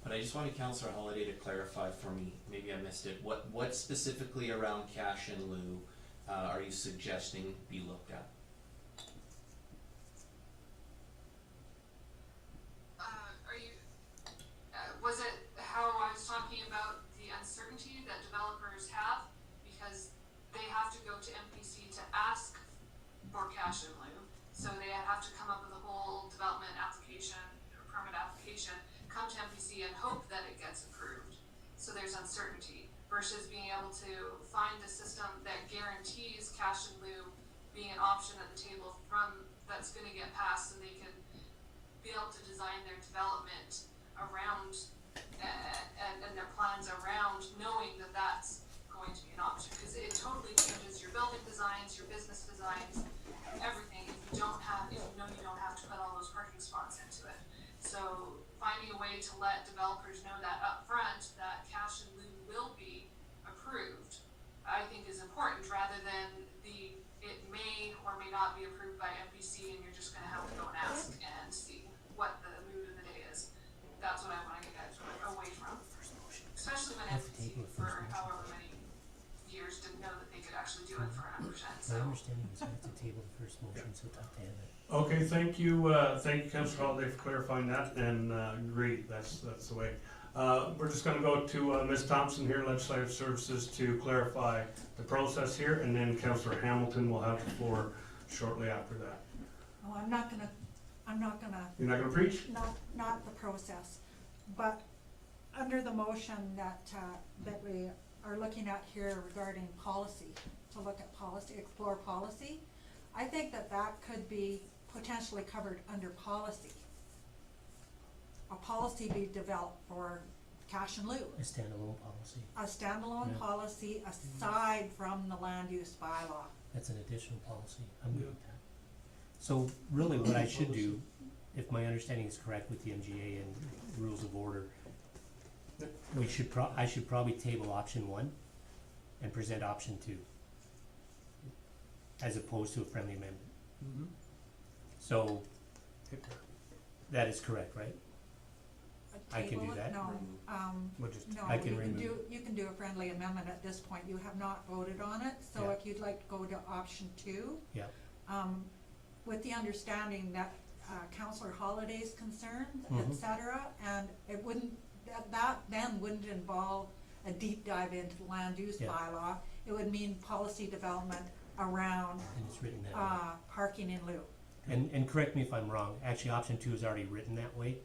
But I just wanted Councillor Holiday to clarify for me, maybe I missed it, what specifically around cash and lieu are you suggesting be looked at? Was it how I was talking about the uncertainty that developers have because they have to go to MPC to ask for cash in lieu, so they have to come up with a whole development application or permit application, come to MPC and hope that it gets approved. So there's uncertainty versus being able to find a system that guarantees cash in lieu being an option at the table that's going to get passed, so they can be able to design their development around and their plans around knowing that that's going to be an option, because it totally changes your building designs, your business designs, everything if you know you don't have to put all those parking spots into it. So finding a way to let developers know that up front that cash in lieu will be approved for however many years didn't know that they could actually do it for 100%, so. My understanding is we have to table the first motion, so talk to Hannah. Okay, thank you, Councillor Holiday for clarifying that, and, agreed, that's the way. We're just gonna go to, Ms. Thompson here, Legislative Services, to clarify the process here, and then Councillor Hamilton will have the floor shortly after that. Oh, I'm not gonna, You're not gonna preach? not the process, but under the motion that we are looking at here regarding policy, to look at policy, explore policy, I think that could be potentially covered under policy. A policy be developed for cash and lieu, A standalone policy. a standalone Yeah. policy aside from the land use bylaw. That's an additional policy. I'm good with that. So really what I should do, if my understanding is correct with the MGA and rules of order, I should probably table option 1 and present option 2, as opposed to a friendly amendment. So that is correct, right? I can do Table it? that. No, We'll just- no, I can you can do a friendly amendment at this point, you have not voted on it, so Yeah. if you'd like to go to option 2, Yeah. with the understanding that, Councillor Holiday's concerns, et Mhm. cetera, and it wouldn't, that then wouldn't involve a deep dive into the land use Yeah. bylaw, it would mean policy development around, And it's written that way. parking in lieu. And correct me if I'm wrong, actually option 2 is already written that way.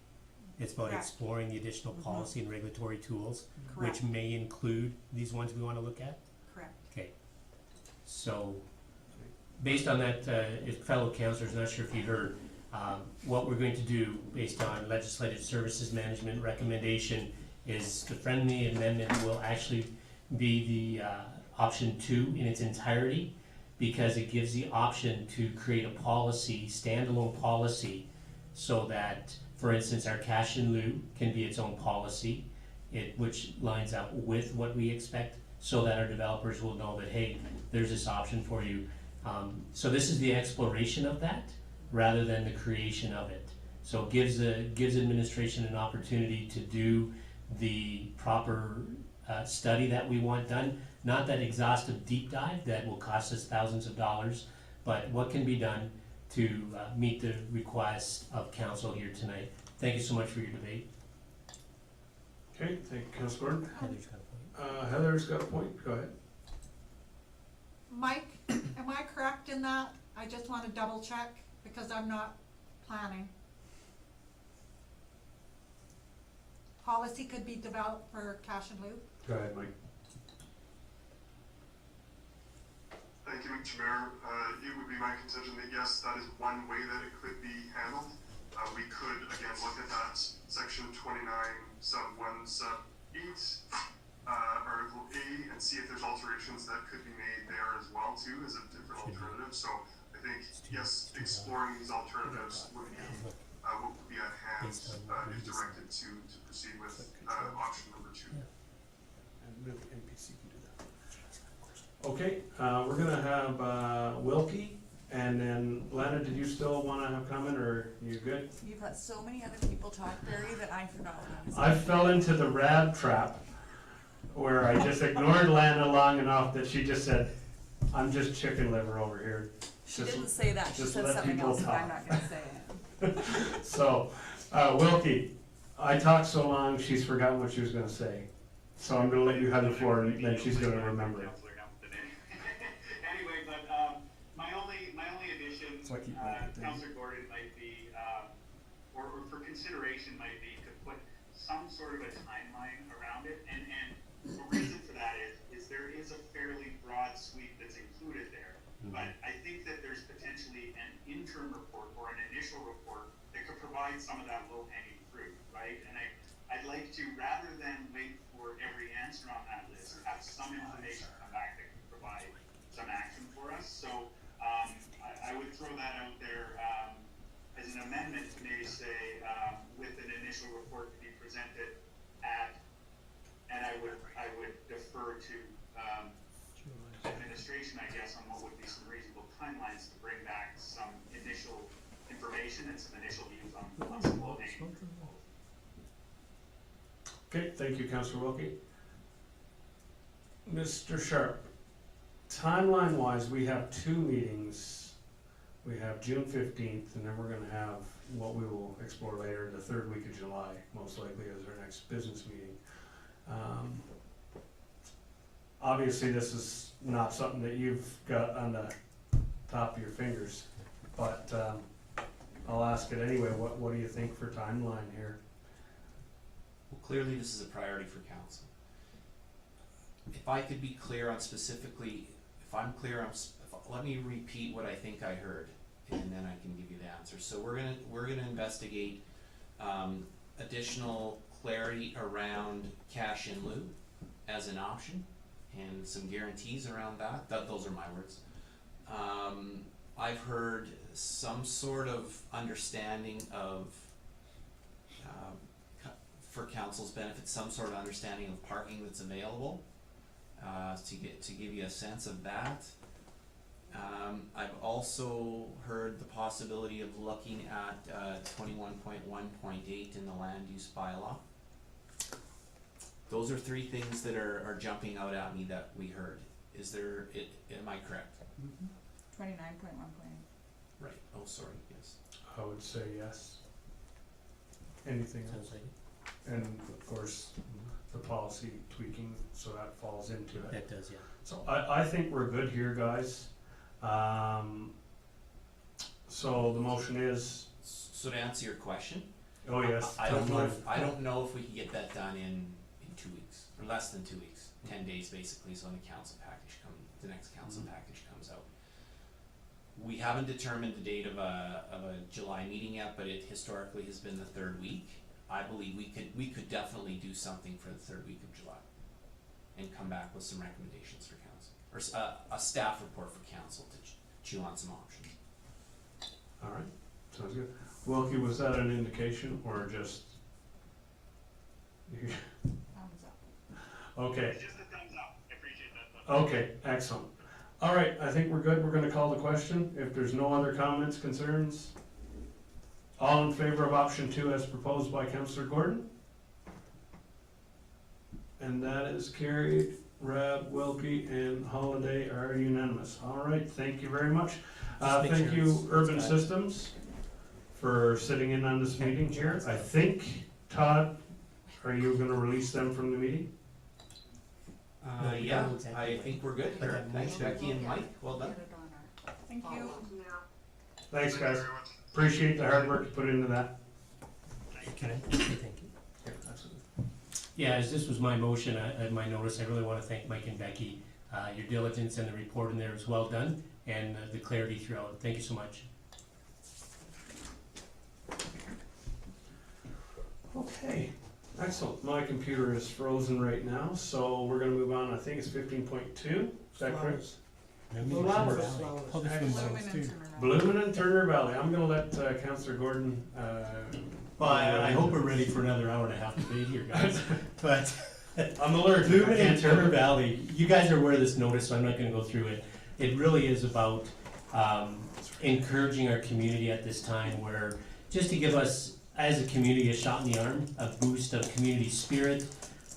It's about Correct. exploring the additional policy and regulatory tools, Correct, which may include these ones we wanna look at. correct. Okay, so, based on that, if fellow councilors, not sure if you heard, what we're going to do, based on Legislative Services Management recommendation, is the friendly amendment will actually be the, option 2 in its entirety, because it gives the option to create a policy, standalone policy, so that, for instance, our cash in lieu can be its own policy, which lines up with what we expect, so that our developers will know that, hey, there's this option for you. So this is the exploration of that, rather than the creation of it. So it gives administration an opportunity to do the proper study that we want done, not that exhaustive deep dive that will cost us thousands of dollars, but what can be done to meet the requests of council here tonight. Thank you so much for your debate. Okay, thank you, Councillor Gordon. Heather's got a point. Heather's got a point, go ahead. Mike, am I correct in that? I just wanna double check, because I'm not planning. Policy could be developed for cash and lieu? Go ahead, Mike. Thank you, Mr. Mayor. It would be my contention that yes, that is one way that it could be handled. We could, again, look at that section 29, sub 1, sub 8, article A, and see if there's alterations that could be made there as well, too, as a different alternative. So I think, yes, exploring these alternatives would be, what would be at hand, if directed to proceed with, option number 2. And really, NPC can do that. Okay, we're gonna have Wilkie, and then Lana, did you still wanna have comment, or you good? You've let so many other people talk, Barry, that I forgot what I was I fell into the rad trap, where I just ignored Lana long enough that she just said, I'm just chicken liver over here. She didn't say that, she just said let something people else, but I'm talk. not gonna say it. So, Wilkie, I talked so long, she's forgotten what she was gonna say. So I'm gonna let you have the floor, and then she's gonna remember. Anyway, but, my only addition, So I keep making it. Councillor Gordon might be, or for consideration might be to put some sort of a timeline around it, and the reason for that is there is a fairly broad sweep that's included there. But I think that there's potentially an interim report or an initial report that could provide some of that low-hanging fruit, right? And I'd like to, rather than wait for every answer on that list, have some information come back that can provide some action for us. So, I would throw that out there, as an amendment to maybe say, with an initial report to be presented at, and I would defer to, administration, I guess, on what would be some reasonable timelines to bring back some initial information and some initial views on some low-hanging. Okay, thank you, Councillor Wilkie. Mr. Sharp, timeline-wise, we have 2 meetings. We have June 15th, and then we're gonna have what we will explore later, the 3rd week of July, most likely as our next business meeting. Obviously, this is not something that you've got on the top of your fingers, but I'll ask it anyway. What do you think for timeline here? Well, clearly this is a priority for council. If I could be clear on specifically, if I'm clear on, let me repeat what I think I heard, and then I can give you the answer. So we're gonna investigate additional clarity around cash in lieu as an option, and some guarantees around that. Those are my words. I've heard some sort of understanding of, for council's benefit, some sort of understanding of parking that's available, to give you a sense of that. I've also heard the possibility of looking at 21.1.8 in the land use bylaw. Those are 3 things that are jumping out at me that we heard. Am I correct? 29.1. Right, oh, sorry, yes. I would say yes. Anything else? Sounds like And of course, the policy tweaking, so that falls into it. that does, yeah. So I think we're good here, guys. So the motion is, So to answer your question, oh yes. I don't know if we can get that done in 2 weeks, or less than 2 weeks, 10 days basically, so when the next council package comes out. We haven't determined the date of a July meeting yet, but it historically has been the 3rd week. I believe we could definitely do something for the 3rd week of July and come back with some recommendations for council, or a staff report for council to chew on some options. All right, sounds good. Wilkie, was that an indication or just? Thumbs up. Okay, It's just a thumbs up. I appreciate that. okay, excellent. All right, I think we're good. We're gonna call the question. If there's no other comments, concerns, all in favor of option 2 as proposed by Councillor Gordon? And that is carried. Rab, Wilkie, and Holiday are unanimous. All right, thank you very much. Just make Thank sure you, it's Urban got- Systems, for sitting in on this meeting here. I think, Todd, are you gonna release them from the meeting? No, we Yeah, don't exactly I like- think we're good but here. that Thanks, motion- Becky and Mike, well done. Get it on our- Thank you. Thanks, Thank you guys. very much. Appreciate the hard work you put into that. Can I say thank you? Yeah, absolutely. Yeah, as this was my motion, my notice, I really want to thank Mike and Becky. Your diligence and the report in there is well done, and the clarity throughout. Thank you so much. Okay, excellent. My computer is frozen right now, so we're gonna move on. I think it's 15.2, is that correct? Flowers. Bloomin' and Turner Valley. I'm gonna let Councillor Gordon, Well, I hope we're ready for another hour and a half debate here, guys. But I'm allergic. Bloomin' I and can't Turner turn. Valley, you guys are aware of this notice, so I'm not gonna go through it. It really is about encouraging our community at this time where, just to give us, as a community, a shot in the arm, a boost of community spirit.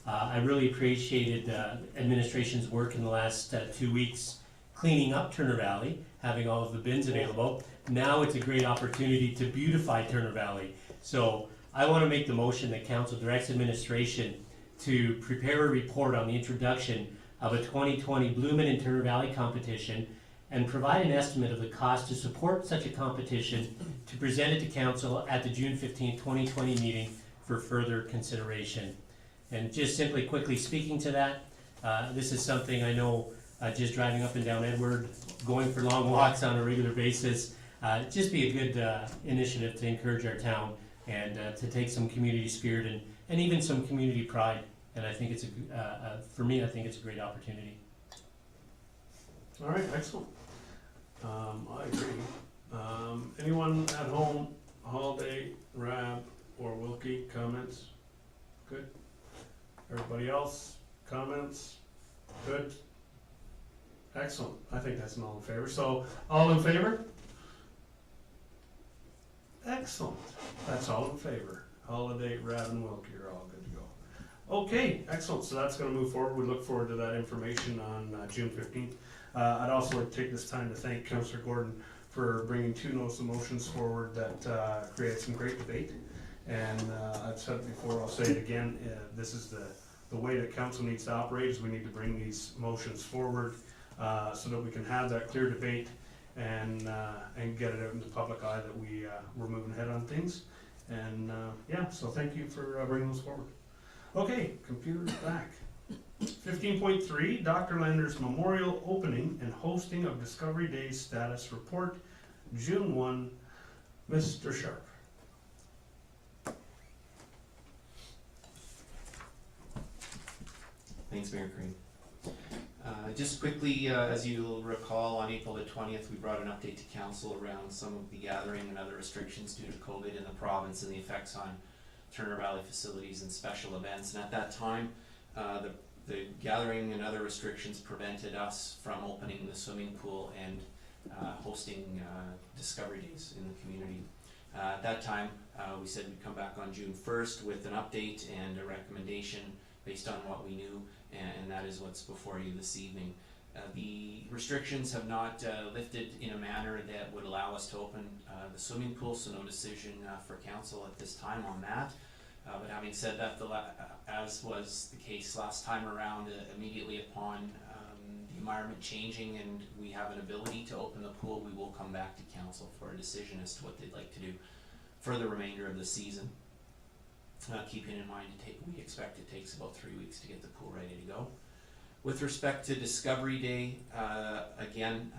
I really appreciated administration's work in the last 2 weeks cleaning up Turner Valley, having all of the bins available. Now it's a great opportunity to beautify Turner Valley. So I want to make the motion that council directs administration to prepare a report on the introduction of a 2020 Bloomin' and Turner Valley competition and provide an estimate of the cost to support such a competition, to present it to council at the June 15, 2020 meeting for further consideration. And just simply quickly speaking to that, this is something I know, just driving up and down Edward, going for long walks on a regular basis, just be a good initiative to encourage our town and to take some community spirit and even some community pride. And I think it's for me, I think it's a great opportunity. All right, excellent. I agree. Anyone at home, Holiday, Rab, or Wilkie, comments? Good. Everybody else, comments? Good. Excellent. I think that's an all in favor. So, all in favor? Excellent. That's all in favor. Holiday, Rab, and Wilkie are all good to go. Okay, excellent, so that's gonna move forward, we look forward to that information on June 15th. I'd also like to take this time to thank Councillor Gordon for bringing 2 notice of motions forward that created some great debate. And I've said it before, I'll say it again, this is the way that council needs to operate, is we need to bring these motions forward so that we can have that clear debate and get it out in the public eye that we're moving ahead on things. And yeah, so thank you for bringing those forward. Okay, computer's back. 15.3, Dr. Lander's memorial opening and hosting of Discovery Day status report, June 1. Mr. Sharp. Thanks, Mayor Green. Just quickly, as you'll recall, on April the 20th, we brought an update to council around some of the gathering and other restrictions due to COVID in the province and the effects on Turner Valley facilities and special events. And at that time, the gathering and other restrictions prevented us from opening the swimming pool and hosting Discovery Days in the community. At that time, we said we'd come back on June 1st with an update and a recommendation based on what we knew, and that is what's before you this evening. The restrictions have not lifted in a manner that would allow us to open the swimming pool, so no decision for council at this time on that. But having said that, as was the case last time around, immediately upon the environment changing and we have an ability to open the pool, we will come back to council for a decision as to what they'd like to do for the remainder of the season. Keeping in mind, we expect it takes about 3 weeks to get the pool ready to go. With respect to Discovery Day, again,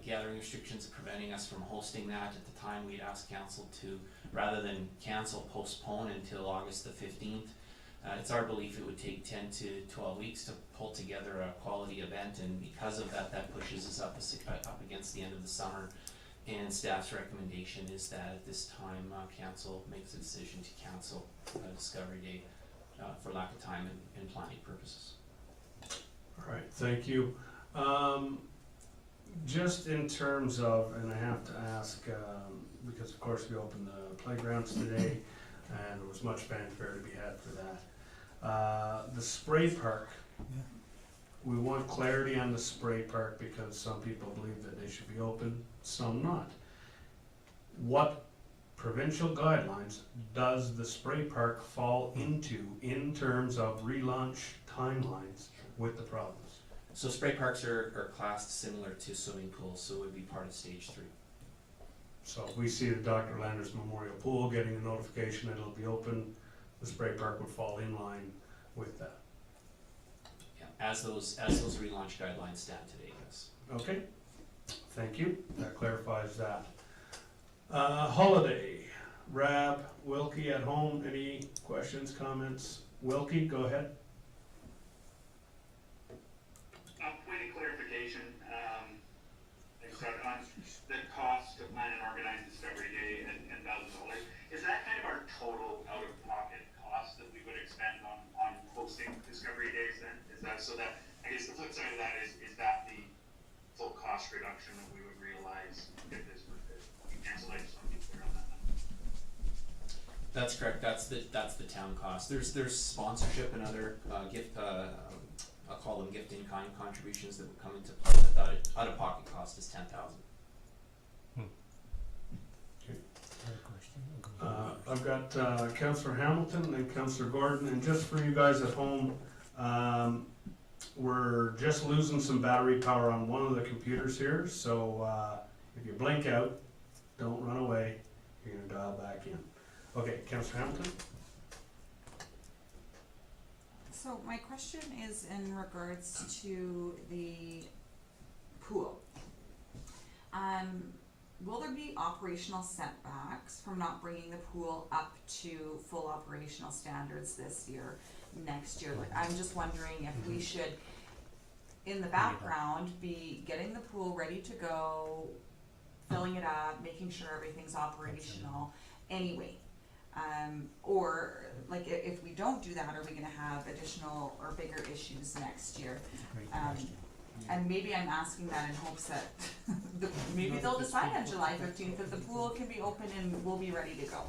gathering restrictions are preventing us from hosting that. At the time, we'd asked council to, rather than cancel, postpone until August the 15th. It's our belief it would take 10 to 12 weeks to pull together a quality event, and because of that, that pushes us up against the end of the summer. And staff's recommendation is that at this time, council makes a decision to cancel Discovery Day for lack of time and planning purposes. All right, thank you. Just in terms of, and I have to ask, because of course we opened the playgrounds today, and there was much fanfare to be had for that. The spray park, we want clarity on the spray park because some people believe that they should be open, some not. What provincial guidelines does the spray park fall into in terms of relaunch timelines with the province? So spray parks are classed similar to swimming pools, so it would be part of stage 3. So if we see the Dr. Landers Memorial Pool getting a notification that it'll be open, the spray park would fall in line with that. Yeah, as those relaunch guidelines stand today, yes. Okay, thank you, that clarifies that. Holiday, Rab, Wilkie at home, any questions, comments? Wilkie, go ahead. Point of clarification, on the cost to plan and organize Discovery Day and $1,000, is that kind of our total out-of-pocket cost that we would expend on hosting Discovery Days then? Is that so that, I guess the flip side of that is that the full cost reduction that we would realize if this were to be canceled? I just want to be clear on that. That's correct. That's the town cost. There's sponsorship and other gift. I'll call them gift in kind contributions that would come into play. But out of pocket cost is $10,000. I've got Councillor Hamilton and Councillor Gordon, and just for you guys at home, we're just losing some battery power on one of the computers here, so if you blink out, don't run away, you're going to dial back in. Okay, Councillor Hamilton? So my question is in regards to the pool. Will there be operational setbacks from not bringing the pool up to full operational standards this year, next year? Like, I'm just wondering if we should, in the background, be getting the pool ready to go, filling it up, making sure everything's operational anyway. Or like if we don't do that, are we gonna have additional or bigger issues next year? And maybe I'm asking that in hopes that maybe they'll decide on July 15th that the pool can be open and we'll be ready to go,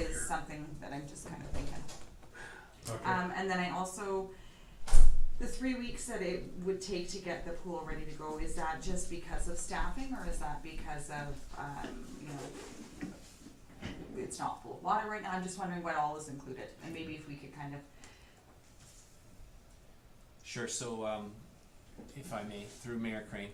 is something that I'm just kind of thinking. Okay. And then I also, the 3 weeks that it would take to get the pool ready to go, is that just because of staffing, or is that because of, you know, it's not full of water right now? I'm just wondering what all is included, and maybe if we could kind of. Sure, so, if I may, through Mayor Crane,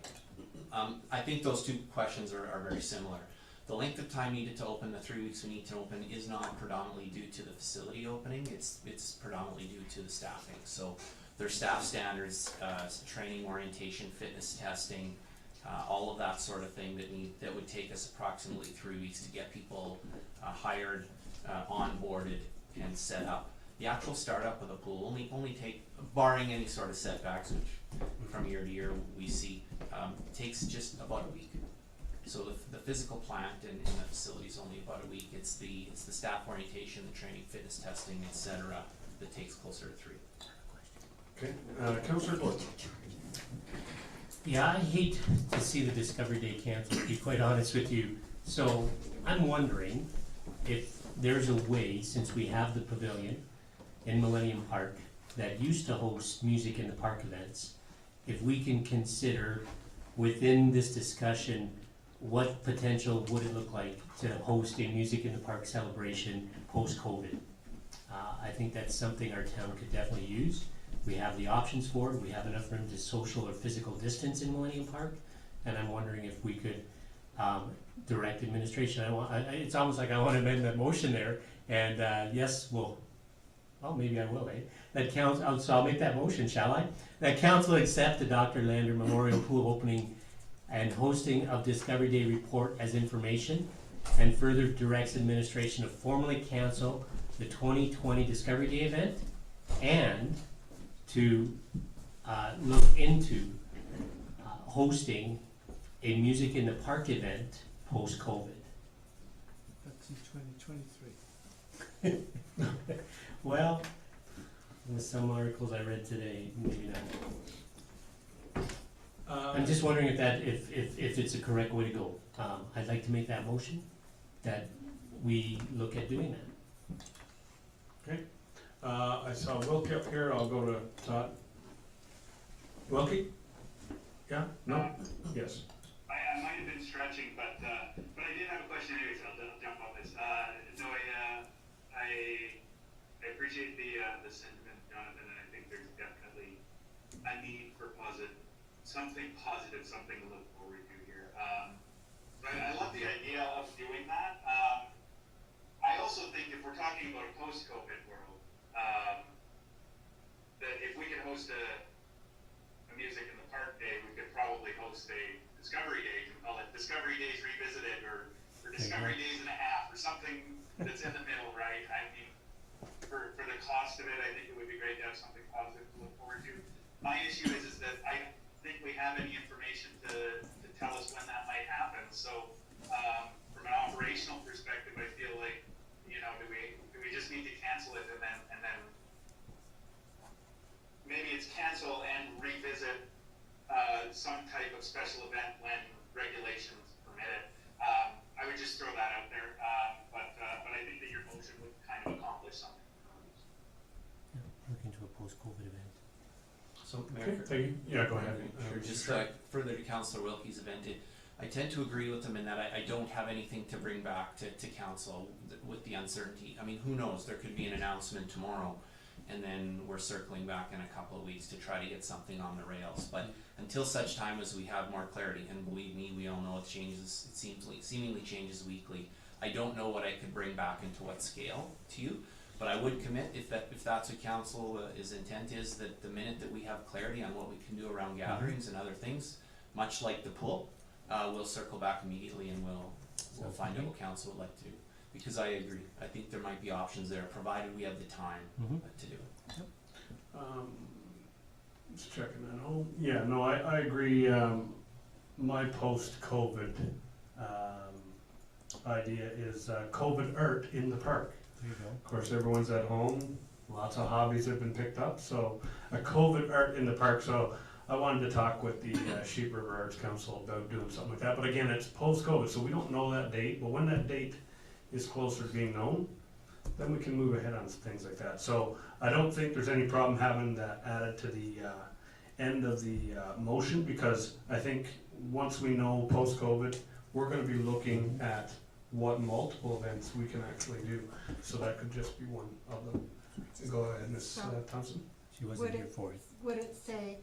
I think those two questions are very similar. The length of time needed to open, the 3 weeks we need to open, is not predominantly due to the facility opening, it's predominantly due to the staffing. So their staff standards, training, orientation, fitness testing, all of that sort of thing that would take us approximately 3 weeks to get people hired, onboarded, and set up. The actual startup of the pool only take, barring any sort of setbacks, which from year to year we see, takes just about a week. So the physical plant and the facility is only about a week. It's the staff orientation, the training, fitness testing, etc., that takes closer to 3. Okay, Councillor Gordon. Yeah, I hate to see the Discovery Day canceled, to be quite honest with you. So I'm wondering if there's a way, since we have the pavilion in Millennium Park that used to host music in the park events, if we can consider within this discussion what potential would it look like to host a music in the park celebration post-COVID. I think that's something our town could definitely use. We have the options for it. We have enough room to social or physical distance in Millennium Park, and I'm wondering if we could direct administration. It's almost like I want to amend that motion there, and yes, well, maybe I will, eh? That council, so I'll make that motion, shall I? That council accept the Dr. Lander Memorial Pool opening and hosting of Discovery Day report as information, and further directs administration to formally cancel the 2020 Discovery Day event, and to look into hosting a music in the park event post-COVID. That's in 2023. Well, with some articles I read today, maybe not. I'm just wondering if it's a correct way to go. I'd like to make that motion, that we look at doing that. Okay, I saw Wilkie up here, I'll go to Todd. Wilkie? Yeah, no? Yes. I might have been stretching, but I did have a question anyway, so I'll jump on this. No, I appreciate the sentiment, Jonathan, and I think there's definitely a need for something positive, something to look forward to here. So I love the idea of doing that. I also think if we're talking about a post-COVID world, that if we could host a music in the park day, we could probably host a Discovery Day, we call it Discovery Days Revisited, or Discovery Days and a half, or something that's in the middle, right? I mean, for the cost of it, I think it would be great to have something positive to look forward to. My issue is that I don't think we have any information to tell us when that might happen. So from an operational perspective, I feel like, you know, do we just need to cancel it and then maybe it's cancel and revisit some type of special event when regulations permit it. I would just throw that out there, but I think that your motion would kind of accomplish something. Look into a post-COVID event. So, Okay, Mayor, thank you. Yeah, go ahead. Sure, just further to Councillor Wilkie's event, I tend to agree with him in that I don't have anything to bring back to council with the uncertainty. I mean, who knows, there could be an announcement tomorrow, and then we're circling back in a couple of weeks to try to get something on the rails. But until such time as we have more clarity, and believe me, we all know it changes, it seemingly changes weekly. I don't know what I could bring back into what scale to you, but I would commit, if that's what council is intent is, that the minute that we have clarity on what we can do around gatherings and other things, much like the pool, we'll circle back immediately and we'll find out what council would like to do. Because I agree, I think there might be options there, provided we have the time to do it. Just checking that out. Yeah, no, I agree. My post-COVID idea is COVID art in the park. There you go. Of course, everyone's at home. Lots of hobbies have been picked up, so a COVID art in the park. So I wanted to talk with the Sheep River Arts Council about doing something like that. But again, it's post-COVID, so we don't know that date. But when that date is closer to being known, then we can move ahead on things like that. So I don't think there's any problem having that added to the end of the motion, because I think once we know post-COVID, we're gonna be looking at what multiple events we can actually do. So that could just be one of them. Go ahead, Ms. Thompson. She wasn't here for it. Would it say,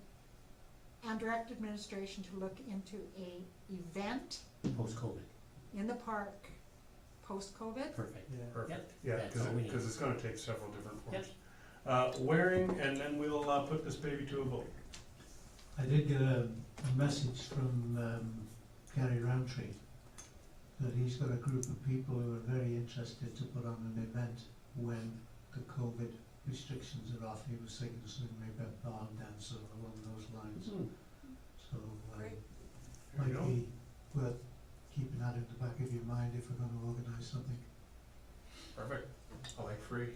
and direct administration to look into a event Post-COVID. in the park post-COVID? Perfect. Perfect, yeah, That's all we need. because it's gonna take several different forms. Wearing, and then we'll put this baby to a vote. I did get a message from Gary Roundtree that he's got a group of people who are very interested to put on an event when the COVID restrictions are off. He was thinking something maybe a barn dance or along those lines. So Great. There you might go. be worth keeping that in the back of your mind if we're going to organise something. Perfect. I like free.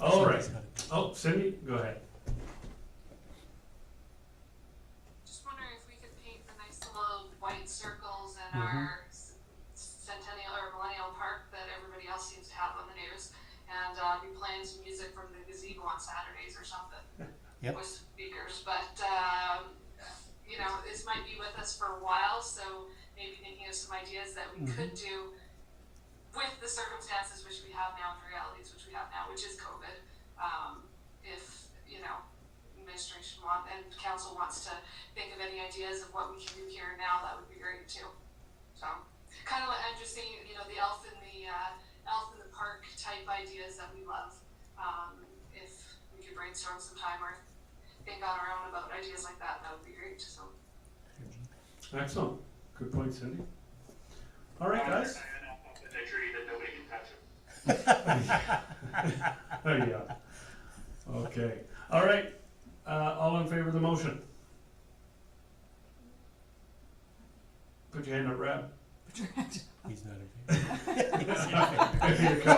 All right. Oh, Cindy, go ahead. Just wondering if we could paint the nice little white circles in our centennial or millennial park that everybody else seems to have on the news, and be playing some music from the gazebo on Saturdays or something. Yep. With speakers, but you know, this might be with us for a while, so maybe thinking of some ideas that we could do with the circumstances which we have now, the realities which we have now, which is COVID. If, you know, administration and council wants to think of any ideas of what we can do here now, that would be great too. So, kind of like, I'm just saying, you know, the elf in the park type ideas that we love. If we could brainstorm some time or think on our own about ideas like that, that would be great, so. Excellent. Good point, Cindy. All right, guys. And I'll pop in a tree that nobody can touch it. Oh, yeah. Okay. All right. All in favor of the motion? Put your hand up, Rab. He's not in favor. There you go.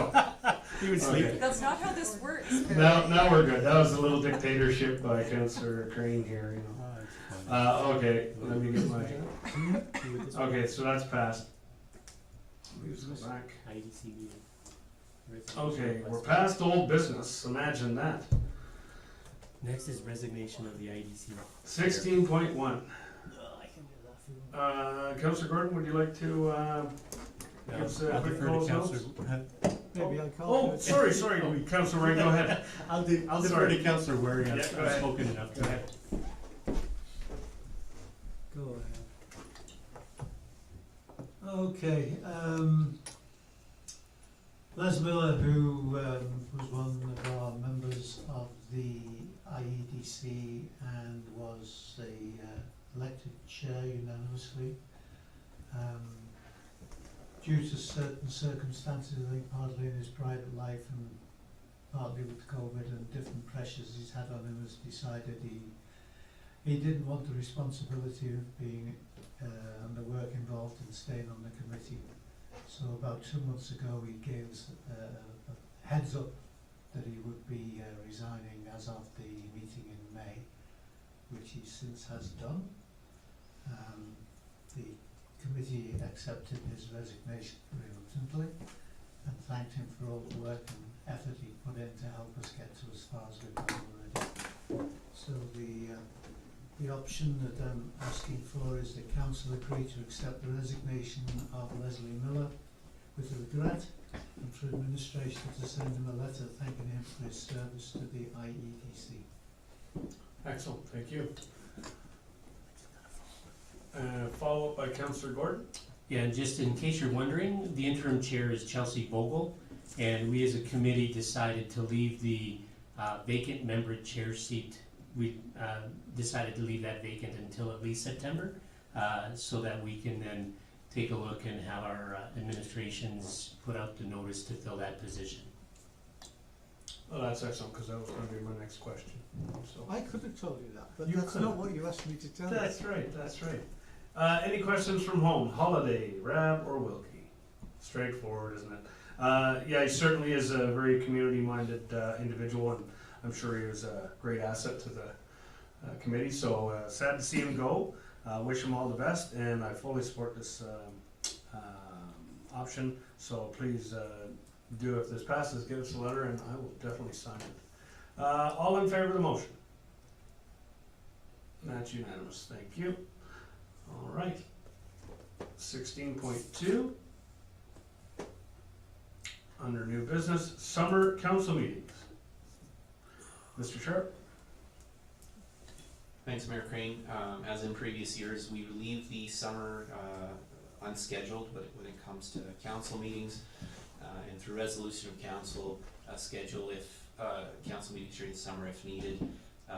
He was Okay. sleeping. That's not how this works. Now we're good. That was a little dictatorship by Councillor Crane here, you know. Oh, it's funny. Okay, let me get my, okay, so that's passed. Let me just go back. IDC meeting. Okay, we're past old business, imagine that. Next is resignation of the IDC. 16.1. I can do that for you. Councillor Gordon, would you like to, give us a I'll quick defer close to notes? Councillor. Maybe I'll call Oh, sorry, Councillor Ray, go ahead. I'll defer Sorry. to Councillor Waring. Yeah, I've go ahead. spoken enough. Go ahead. Go ahead. Okay, Les Miller, who was one of our members of the IEDC and was the elected chair unanimously, due to certain circumstances, I think partly in his private life and partly with COVID and different pressures he's had on him, has decided he didn't want the responsibility of being and the work involved in staying on the committee. So about 2 months ago he gave us a heads up that he would be resigning as of the meeting in May, which he since has done. The committee accepted his resignation reluctantly and thanked him for all the work and effort he put in to help us get to as far as we've got already. So the option that I'm asking for is the council agree to accept the resignation of Leslie Miller with regret, and for administration to send him a letter thanking him for his service to the IEDC. Excellent, thank you. Follow up by Councillor Gordon. Yeah, and just in case you're wondering, the interim chair is Chelsea Vogel, and we as a committee decided to leave the vacant member chair seat. We decided to leave that vacant until at least September, so that we can then take a look and have our administrations put out the notice to fill that position. Well, that's excellent, because that was gonna be my next question, so. I could have told you that, but You that's could. not what you asked me to tell you. That's right, that's right. Any questions from home? Holiday, Rab, or Wilkie? Straightforward, isn't it? Yeah, he certainly is a very community-minded individual, and I'm sure he was a great asset to the committee, so sad to see him go. Wish him all the best, and I fully support this option, so please Do if this passes, give us a letter and I will definitely sign it. All in favor of the motion? That's unanimous, thank you. All right. 16.2. Under new business, summer council meetings. Mr. Sharp? Thanks, Mayor Crane. As in previous years, we leave the summer unscheduled when it comes to council meetings, and through resolution of council, schedule if council meetings during the summer if needed.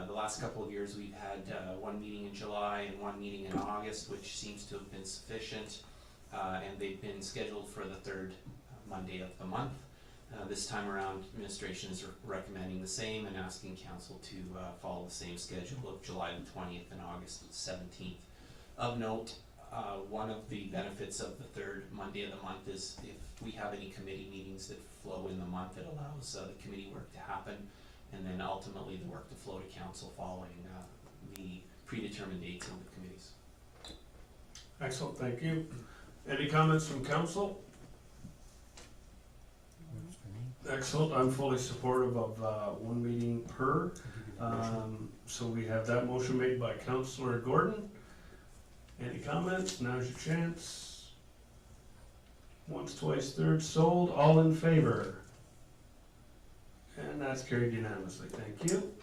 The last couple of years, we've had one meeting in July and one meeting in August, which seems to have been sufficient, and they've been scheduled for the third Monday of the month. This time around, administration is recommending the same and asking council to follow the same schedule of July the 20th and August the 17th. Of note, one of the benefits of the third Monday of the month is if we have any committee meetings that flow in the month, it allows the committee work to happen, and then ultimately the work to flow to council following the predetermined dates of the committees. Excellent, thank you. Any comments from council? Works for me. Excellent, I'm fully supportive of one meeting per. So we have that motion made by Councillor Gordon. Any comments? Now's your chance. Once, twice, third, sold. All in favor? And that's carried unanimously. Thank you.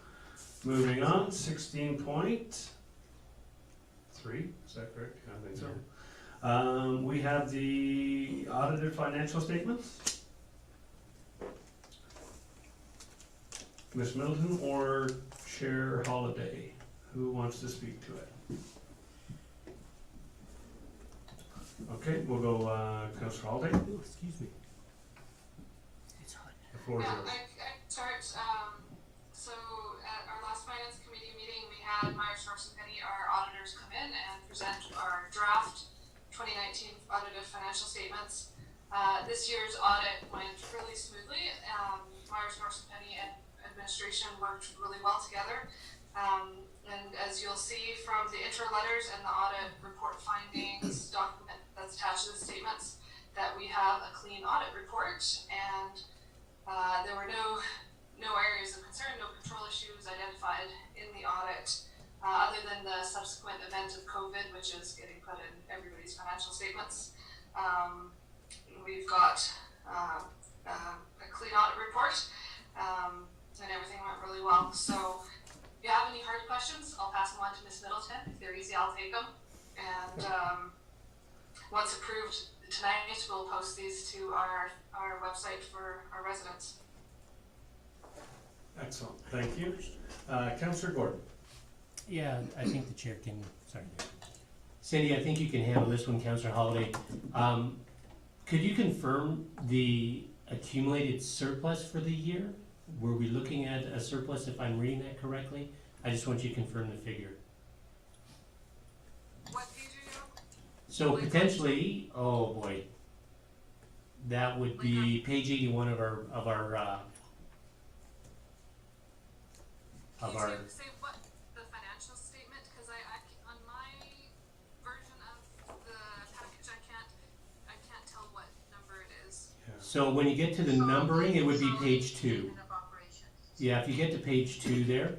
Moving on, 16.3. Is that correct? I think so. We have the audited financial statements. Ms. Middleton or Chair Holliday? Who wants to speak to it? Okay, we'll go Councillor Holliday. Ooh, excuse me. It's hot. The floor is Yeah, yours. I start, so at our last finance committee meeting, we had Myers, Norris and Penny, our auditors, come in and present our draft 2019 audited financial statements. This year's audit went really smoothly. Myers, Norris and Penny and administration worked really well together. And as you'll see from the intro letters and the audit report findings document that's attached to the statements, that we have a clean audit report, and there were no areas of concern, no control issues identified in the audit, other than the subsequent event of COVID, which is getting put in everybody's financial statements. We've got a clean audit report, and everything went really well. So if you have any hard questions, I'll pass them on to Ms. Middleton. If they're easy, I'll take them. And once approved tonight, we'll post these to our website for our residents. Excellent, thank you. Councillor Gordon. Yeah, I think the chair can, sorry. Cindy, I think you can handle this one, Councillor Holliday. Could you confirm the accumulated surplus for the year? Were we looking at a surplus, if I'm reading that correctly? I just want you to confirm the figure. What page are you on? So potentially, oh boy, that would be page 81 of our Can you say what the financial statement? Because I on my version of the package, I can't tell what number it is. So when you get to the numbering, it would be page 2. Statement of operations. Yeah, if you get to page 2 there,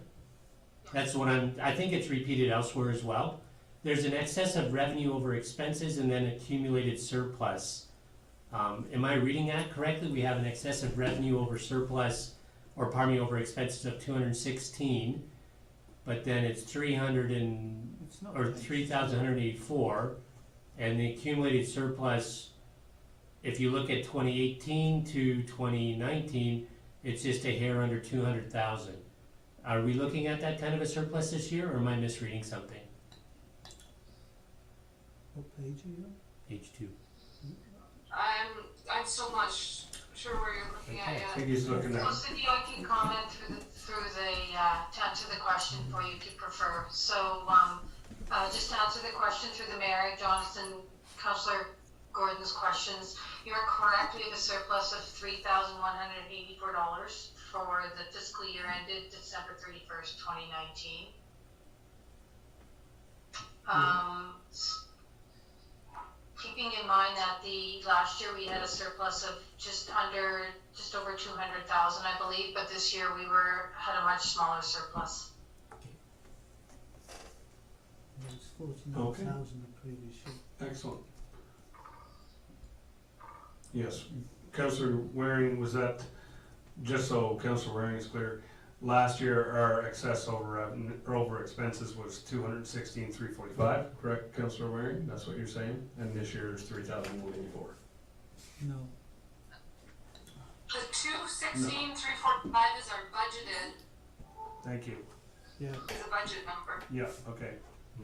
that's what I think it's repeated elsewhere as well. There's an excess of revenue over expenses and then accumulated surplus. Am I reading that correctly? We have an excess of revenue over surplus, or pardon me, over expenses of 216, but then it's 3,184, and the accumulated surplus, if you look at 2018 to 2019, it's just a hair under 200,000. Are we looking at that kind of a surplus this year, or am I misreading something? What page are you on? Page 2. I'm still not sure where you're looking at I yet. think he's looking Well, at, Cindy, I can comment through to answer the question for you if you prefer. So, just to answer the question through the mayor, Jonathan, Councillor Gordon's questions, you are correct. We have a surplus of $3,184 for the fiscal year ended December 31st, 2019. Keeping in mind that the believe last year we had a surplus of just over 200,000, I believe, but this year we had a much smaller surplus. It was 49,000 the previous year. Excellent. Yes, Councillor Waring, was that, just so Councillor Waring is clear, last year our excess over expenses was 216,345, correct, Councillor Waring? That's what you're saying? And this year is 3,184. No, The 216,345 is our budgeted, Thank you. yeah, is a budget number. Yeah, okay,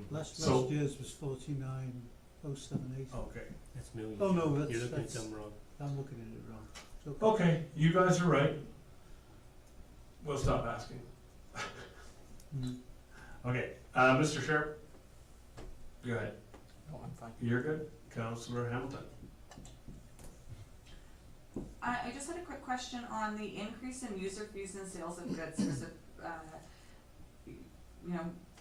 last So- year's was 49,078. okay. That's millions. Oh, no, You're looking at that's, them wrong. I'm looking at it wrong. It's okay. Okay, you guys are right. We'll stop asking. Mm. Okay, Mr. Sharp? Go ahead. No, I'm fine. You're good? Councillor Hamilton? I just had a quick question on the increase in user fees and sales of goods. There's a,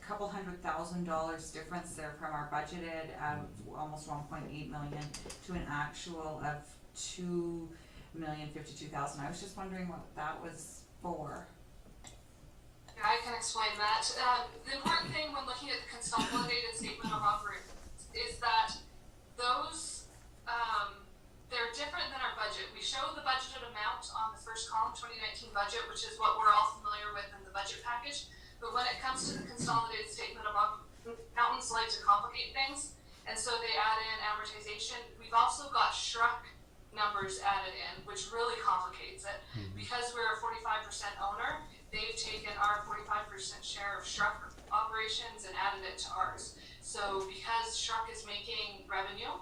couple $100,000 difference there from our budgeted of almost 1.8 million to an actual of 2,052,000. I was just wondering what that was for. Yeah, I can explain that. The important thing when looking at the consolidated statement of operations is that those, they're different than our budget. We show the budgeted amount on the first column, 2019 budget, which is what we're all familiar with in the budget package. But when it comes to the consolidated statement of accountants like to complicate things, and so they add in amortization. We've also got SHRUC numbers added in, which really complicates it. Because we're a 45% owner, they've taken our 45% share of SHRUC operations and added it to ours. So because SHRUC is making revenue,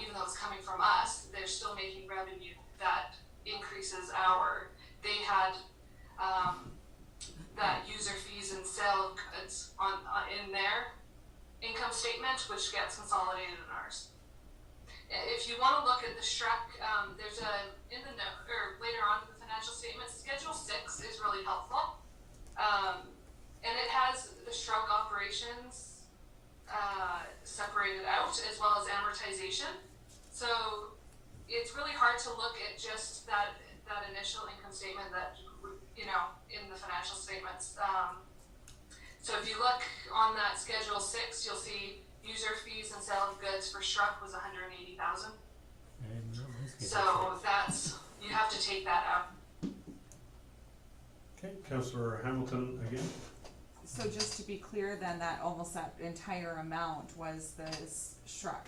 even though it's coming from us, they're still making revenue that increases they had that user fees and sale of goods in their income statement, which gets consolidated in ours. If you want to look at the SHRUC, there's later on in the financial statements, Schedule 6 is really helpful. And it has the SHRUC operations separated out, as well as amortization. So it's really hard to look at just that initial income statement that, in the financial statements. So if you look on that Schedule 6, you'll see user fees and sale of goods for SHRUC was 180,000. So you have to take that out. Okay, Councillor Hamilton again? So just to be clear then, that entire amount was the SHRUC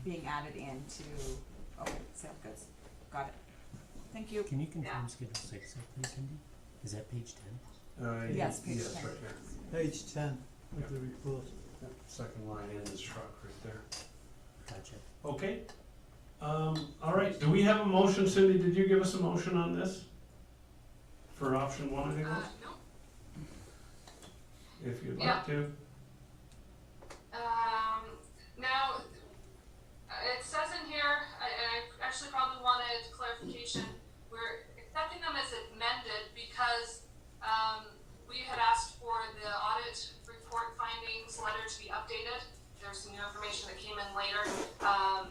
being added into, sale of goods. Got it. Thank you. Can you confirm Schedule 6, please, Cindy? Is that page 10? Yes, page 10. Yes, right here. Page 10 of the report. Yep, second line in is SHRUC right there. Gotcha. Okay. All right, do we have a motion? Cindy, did you give us a motion on this? For option 1, I think it was? No. If you'd Yeah. like to. Now, it says in here, I actually probably wanted clarification. We're accepting them as amended because we had asked for the audit report findings letter to be updated. There was some new information that came in later.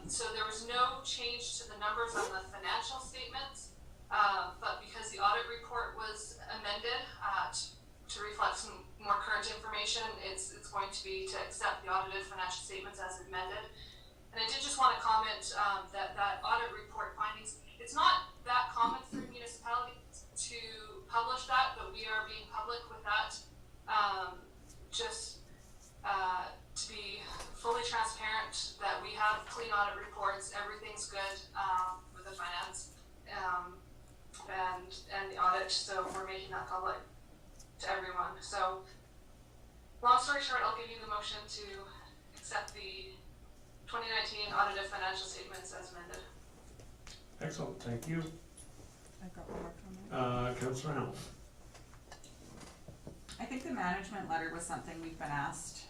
So there was no change to the numbers on the financial statements, but because the audit report was amended to reflect some more current information, it's going to be to accept the audited financial statements as amended. And I did just want to comment that audit report findings, it's not that common for municipalities to publish that, but we are being public with that, to be fully transparent that we have clean audit reports, everything's good with the finance and the audit, so we're making that public to everyone. So long story short, I'll give you the motion to accept the 2019 audited financial statements as amended. Excellent, thank you. I've got one more comment. Councillor Hamilton. I think the management letter was something we've been asked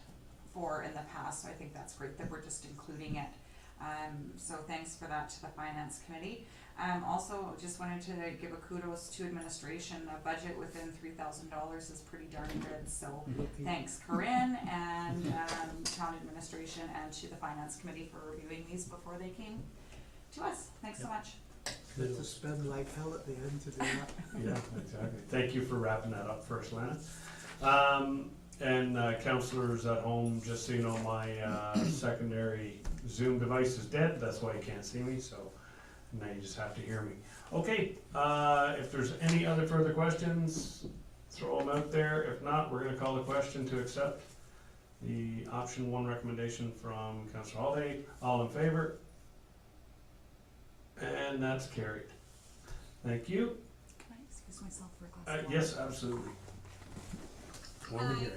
for in the past, so I think that's great that we're just including it. So thanks for that to the finance committee. Also just wanted to give a kudos to administration. A budget within $3,000 is pretty darn good, so thanks Corinne and town administration and to the finance committee for reviewing these before they came to us. Thanks so much. Had to spend like hell at the end to do that. Yeah, exactly. Thank you for wrapping that up first, Lana. And counselors at home, just so you know, my secondary Zoom device is dead. That's why you can't see me, so now you just have to hear me. Okay, if there's any other further questions, throw them out there. If not, we're gonna call the question to accept the option 1 recommendation from Councillor Haldane. All in favor? And that's carried. Thank you. Can I excuse myself for a glass of water? Yes, absolutely. Warm in here,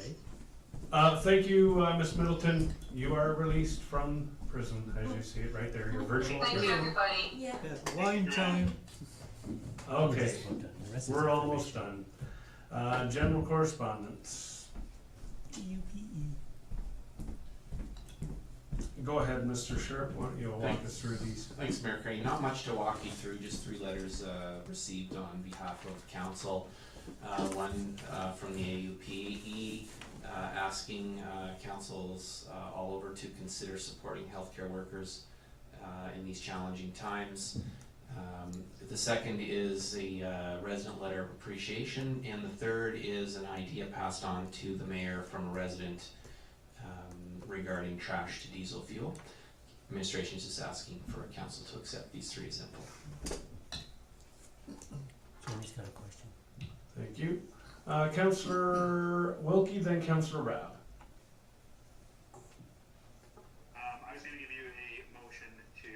eh? Thank you, Ms. Middleton. You are released from prison, as you see it right there, your virtual Thank you, prison. everybody. Yeah. Yeah, wine time. Okay, The rest is we're almost done. General correspondence. information. Go ahead, Mr. Sharp, why don't you walk us through these? Thanks, Mayor Crane. Not much to walk you through, just 3 letters received on behalf of council. One from the AUPE asking councils all over to consider supporting healthcare workers in these challenging times. The second is a resident letter of appreciation, and the third is an idea passed on to the mayor from a resident regarding trash to diesel fuel. Administration is just asking for council to accept these 3 as input. Jeremy's got a question. Thank you. Councillor Wilkie, then Councillor Rabb. I was gonna give you a motion to,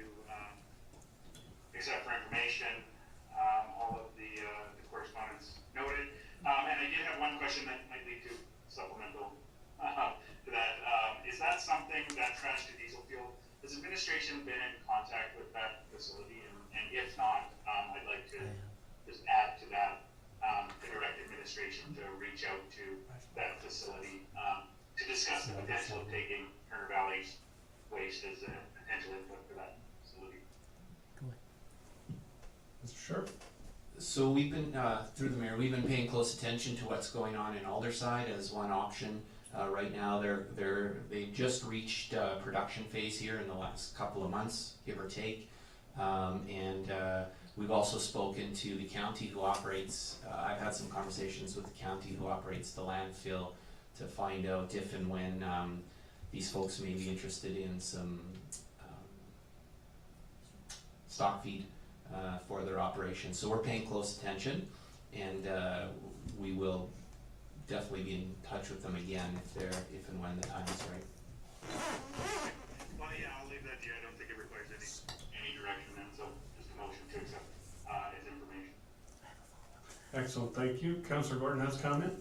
accept for information, all of the correspondence noted. And I did have one question that might lead to supplemental, to that. Is that something, that trash to diesel fuel, has administration been in contact with that facility? And if not, I'd like to just add to that, to direct administration to reach out to that facility, to discuss the potential of taking Turner Valley's waste as a potential input for that facility. Mr. Sharp? So we've been, through the mayor, we've been paying close attention to what's going on in Alderside as one option. Right now, they've just reached production phase here in the last couple of months, give or take. And we've also spoken to the county who operates, I've had some conversations with the county who operates the landfill to find out if and when these folks may be interested in some stock feed for their operation. So we're paying close attention, and we will definitely be in touch with them again if and when the time is right. Well, yeah, I'll leave that to you. I don't think it requires any direction then, so just a motion to accept as information. Excellent, thank you. Councillor Gordon has a comment?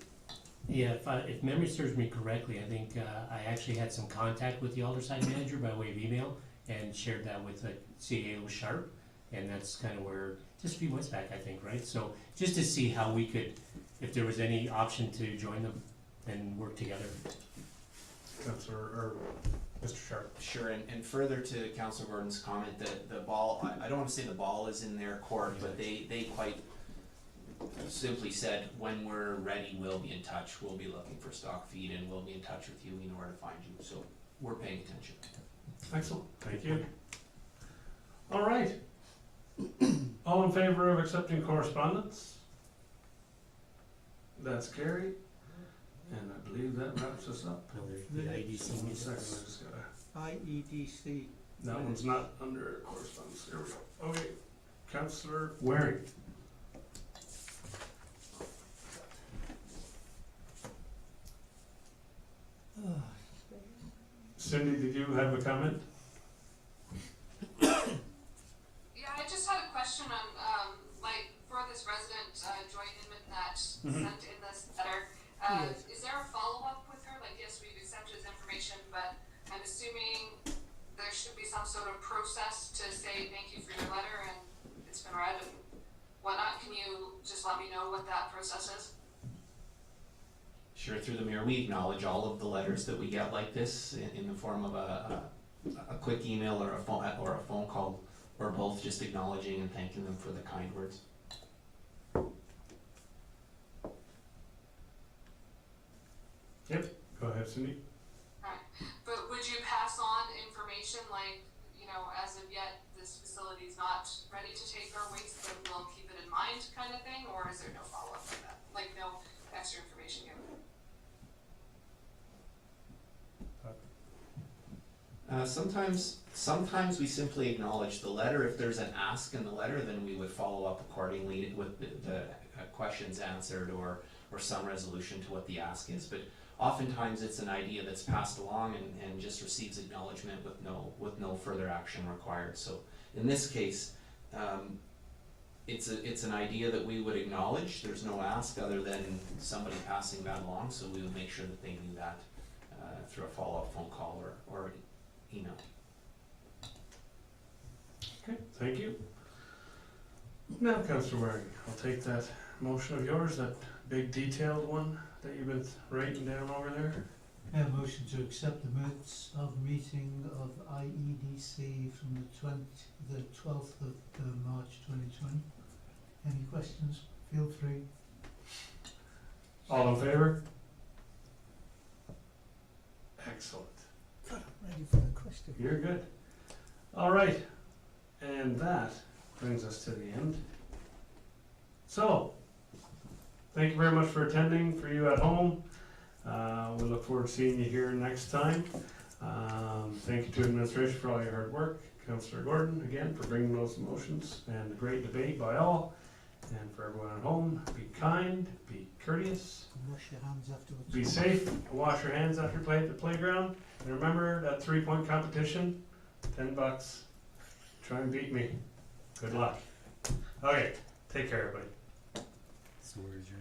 Yeah, if memory serves me correctly, I think I actually had some contact with the Alderside manager by way of email and shared that with CAO Sharp, and that's kind of where, just a few months back, I think, right? So just to see how we could, if there was any option to join them and work together. Councillor, or Mr. Sharp? Sure, and further to Councillor Gordon's comment, that the ball, I don't want to say the ball is in their court, but they quite simply said, when we're ready, we'll be in touch. We'll be looking for stock feed, and we'll be in touch with you. We know where to find you. So we're paying attention. Excellent, thank you. All right. All in favor of accepting correspondence? That's carried. And I believe that wraps us up. No, there's the IDC. One second, I just gotta, IEDC. that one's not under correspondence. There we go. Okay, Councillor Waring. Cindy, did you have a comment? Yeah, I just had a question on, like, for this resident, Joy Inman that sent in this letter. Yes. Is there a follow-up with her? Like, yes, we've accepted his information, but I'm assuming there should be some sort of process to say thank you for your letter and it's been read and whatnot. Can you just let me know what that process is? Sure, through the mayor, we acknowledge all of the letters that we get like this in the form of a quick email or a phone call, or both, just acknowledging and thanking them for the kind words. Yep, go ahead, Cindy. Right, but would you pass on information like, you know, as of yet, this facility is not ready to take our waste, but we'll keep it in mind kind of thing, or is there no follow-up on that? Like, no extra information given? Sometimes we simply acknowledge the letter. If there's an ask in the letter, then we would follow up accordingly with the questions answered or some resolution to what the ask is. But oftentimes it's an idea that's passed along and just receives acknowledgement with no further action required. So in this case, it's an idea that we would acknowledge. There's no ask other than somebody passing that along, so we would make sure that they knew that through a follow-up phone call or email. Okay, thank you. Now, Councillor Waring, I'll take that motion of yours, that big detailed one that you've been writing down over there. Yeah, motion to accept the minutes of meeting of IEDC from the 12th of March 2020. Any questions? Feel free. All in favour? Excellent. God, I'm ready for the question. You're good. All right, and that brings us to the end. So, thank you very much for attending, for you at home. We look forward to seeing you here next time. Thank you to administration for all your hard work. Councillor Gordon, again, for bringing those motions and the great debate by all. And for everyone at home, be kind, be courteous, Wash your hands afterwards. be safe, wash your hands after you play at the playground. And remember that 3-point competition, $10. Try and beat me. Good luck. Okay, take care, everybody. So where's your